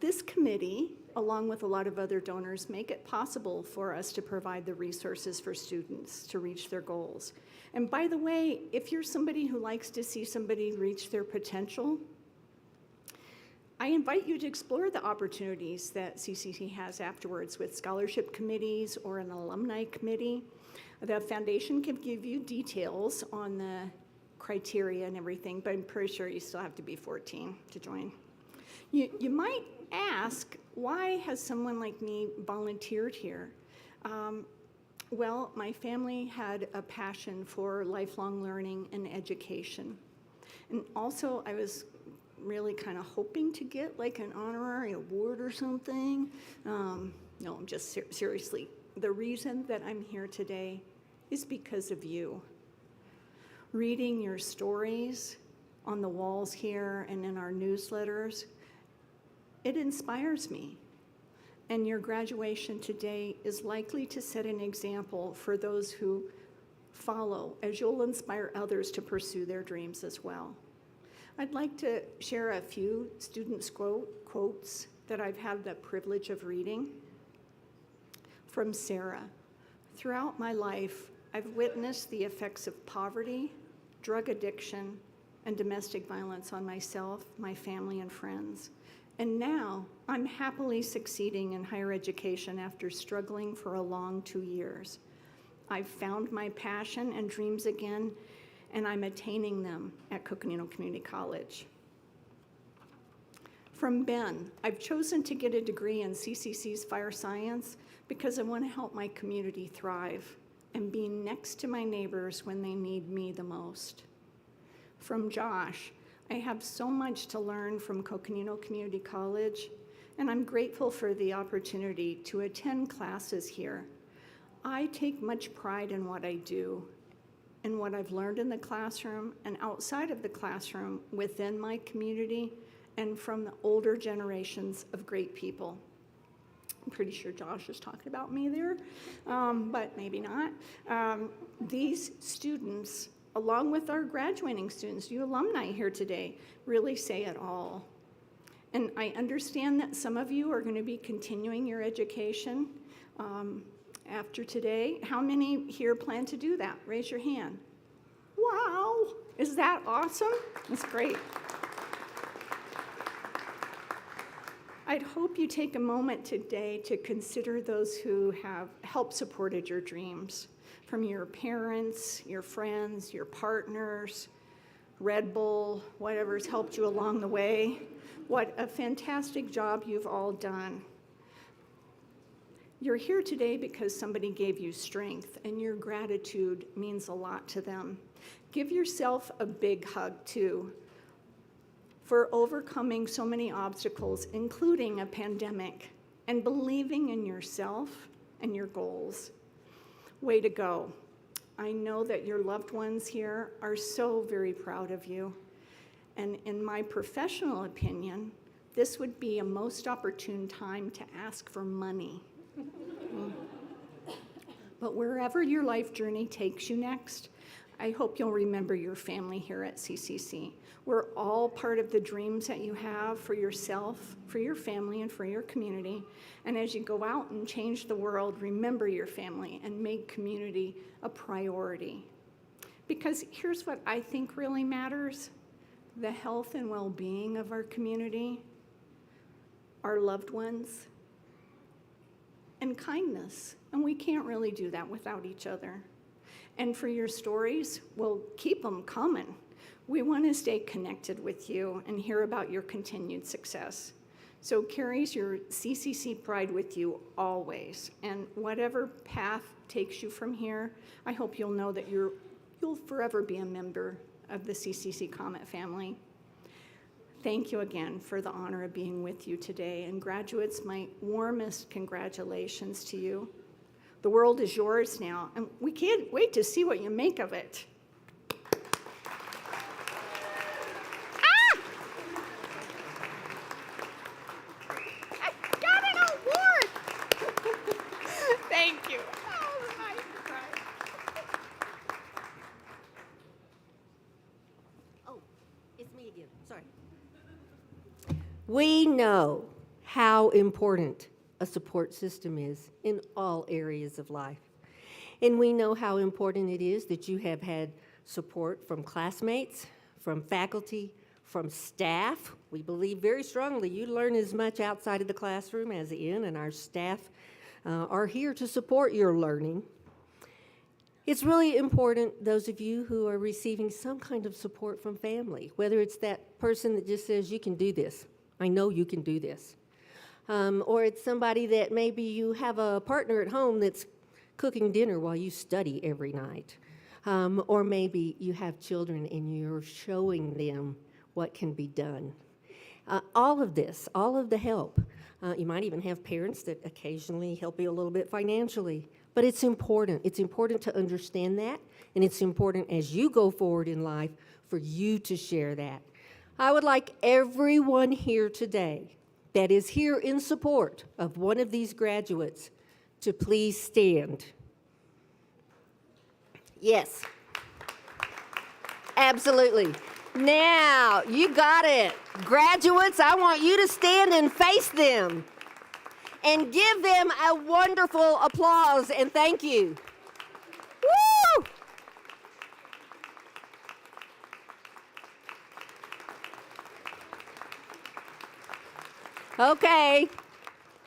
this committee, along with a lot of other donors, make it possible for us to provide the resources for students to reach their goals. And by the way, if you're somebody who likes to see somebody reach their potential, I invite you to explore the opportunities that CCC has afterwards with scholarship committees or an alumni committee. The foundation can give you details on the criteria and everything, but I'm pretty sure you still have to be 14 to join. You might ask, why has someone like me volunteered here? Well, my family had a passion for lifelong learning and education. And also, I was really kind of hoping to get like an honorary award or something. No, I'm just seriously. The reason that I'm here today is because of you. Reading your stories on the walls here and in our newsletters, it inspires me. And your graduation today is likely to set an example for those who follow as you'll inspire others to pursue their dreams as well. I'd like to share a few students' quotes that I've had the privilege of reading. From Sarah. Throughout my life, I've witnessed the effects of poverty, drug addiction, and domestic violence on myself, my family, and friends. And now I'm happily succeeding in higher education after struggling for a long 2 years. I've found my passion and dreams again, and I'm attaining them at Coconino Community College. From Ben, I've chosen to get a degree in CCC's fire science because I want to help my community thrive and be next to my neighbors when they need me the most. From Josh, I have so much to learn from Coconino Community College, and I'm grateful for the opportunity to attend classes here. I take much pride in what I do, in what I've learned in the classroom and outside of the classroom within my community and from the older generations of great people. I'm pretty sure Josh is talking about me there, but maybe not. These students, along with our graduating students, you alumni here today, really say it all. And I understand that some of you are going to be continuing your education after today. How many here plan to do that? Raise your hand. Wow, is that awesome? That's great. I'd hope you take a moment today to consider those who have helped supported your dreams, from your parents, your friends, your partners, Red Bull, whatever's helped you along the way. What a fantastic job you've all done. You're here today because somebody gave you strength, and your gratitude means a lot to them. Give yourself a big hug, too, for overcoming so many obstacles, including a pandemic, and believing in yourself and your goals. Way to go. I know that your loved ones here are so very proud of you. And in my professional opinion, this would be a most opportune time to ask for money. But wherever your life journey takes you next, I hope you'll remember your family here at CCC. We're all part of the dreams that you have for yourself, for your family, and for your community. And as you go out and change the world, remember your family and make community a priority. Because here's what I think really matters: the health and well-being of our community, our loved ones, and kindness. And we can't really do that without each other. And for your stories, well, keep them coming. We want to stay connected with you and hear about your continued success. So carries your CCC pride with you always. And whatever path takes you from here, I hope you'll know that you'll forever be a member of the CCC Comet family. Thank you again for the honor of being with you today. And graduates, my warmest congratulations to you. The world is yours now, and we can't wait to see what you make of it. I got an award! Thank you. Oh, my God. Oh, it's me again. Sorry. We know how important a support system is in all areas of life. And we know how important it is that you have had support from classmates, from faculty, from staff. We believe very strongly you learn as much outside of the classroom as in, and our staff are here to support your learning. It's really important, those of you who are receiving some kind of support from family, whether it's that person that just says, you can do this, I know you can do this. Or it's somebody that maybe you have a partner at home that's cooking dinner while you study every night. Or maybe you have children and you're showing them what can be done. All of this, all of the help. You might even have parents that occasionally help you a little bit financially. But it's important. It's important to understand that, and it's important as you go forward in life for you to share that. I would like everyone here today that is here in support of one of these graduates to please stand. Yes. Absolutely. Now, you got it. Graduates, I want you to stand and face them and give them a wonderful applause and thank you. Woo! Okay,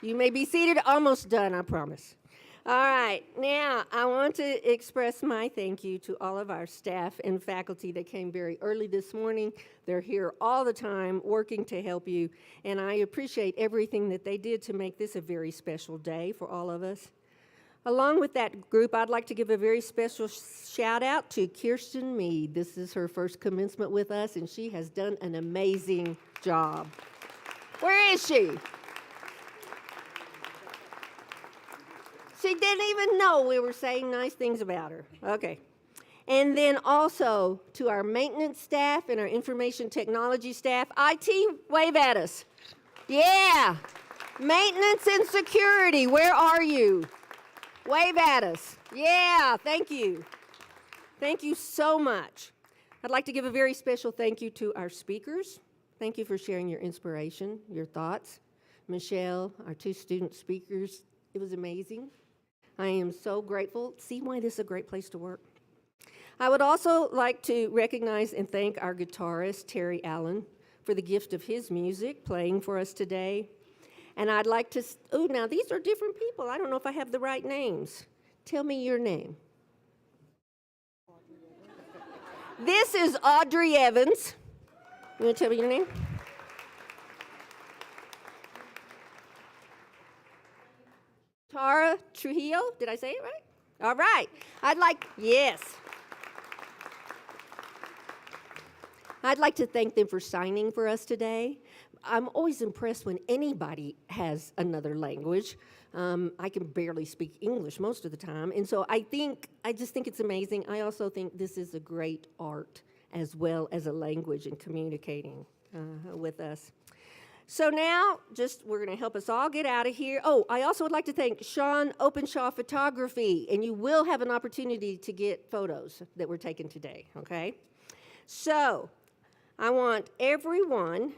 you may be seated. Almost done, I promise. All right, now I want to express my thank you to all of our staff and faculty that came very early this morning. They're here all the time working to help you, and I appreciate everything that they did to make this a very special day for all of us. Along with that group, I'd like to give a very special shout out to Kirsten Mead. This is her first commencement with us, and she has done an amazing job. Where is she? She didn't even know we were saying nice things about her. Okay. And then also to our maintenance staff and our information technology staff. IT, wave at us. Yeah. Maintenance and security, where are you? Wave at us. Yeah, thank you. Thank you so much. I'd like to give a very special thank you to our speakers. Thank you for sharing your inspiration, your thoughts. Michelle, our two student speakers, it was amazing. I am so grateful. See why this is a great place to work. I would also like to recognize and thank our guitarist, Terry Allen, for the gift of his music playing for us today. And I'd like to, oh, now these are different people. I don't know if I have the right names. Tell me your name. This is Audrey Evans. You want to tell me your name? Tara Trujillo, did I say it right? All right, yes. I'd like to thank them for signing for us today. I'm always impressed when anybody has another language. I can barely speak English most of the time, and so I just think it's amazing. I also think this is a great art as well as a language in communicating with us. So now, we're going to help us all get out of here. Oh, I also would like to thank Sean Openshaw Photography, and you will have an opportunity to get photos that were taken today, okay? So, I want everyone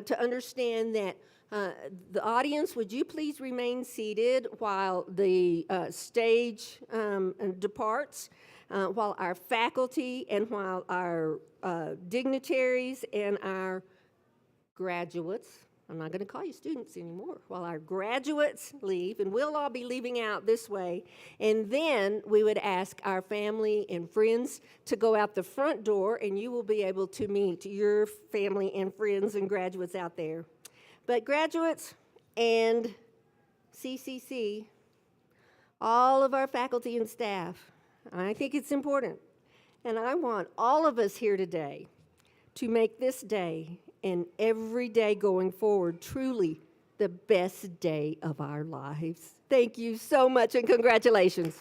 to understand that the audience, would you please remain seated while the stage departs, while our faculty and while our dignitaries and our graduates, I'm not going to call you students anymore, while our graduates leave, and we'll all be leaving out this way, and then we would ask our family and friends to go out the front door, and you will be able to meet your family and friends and graduates out there. But graduates and CCC, all of our faculty and staff, I think it's important, and I want all of us here today to make this day and every day going forward truly the best day of our lives. Thank you so much and congratulations.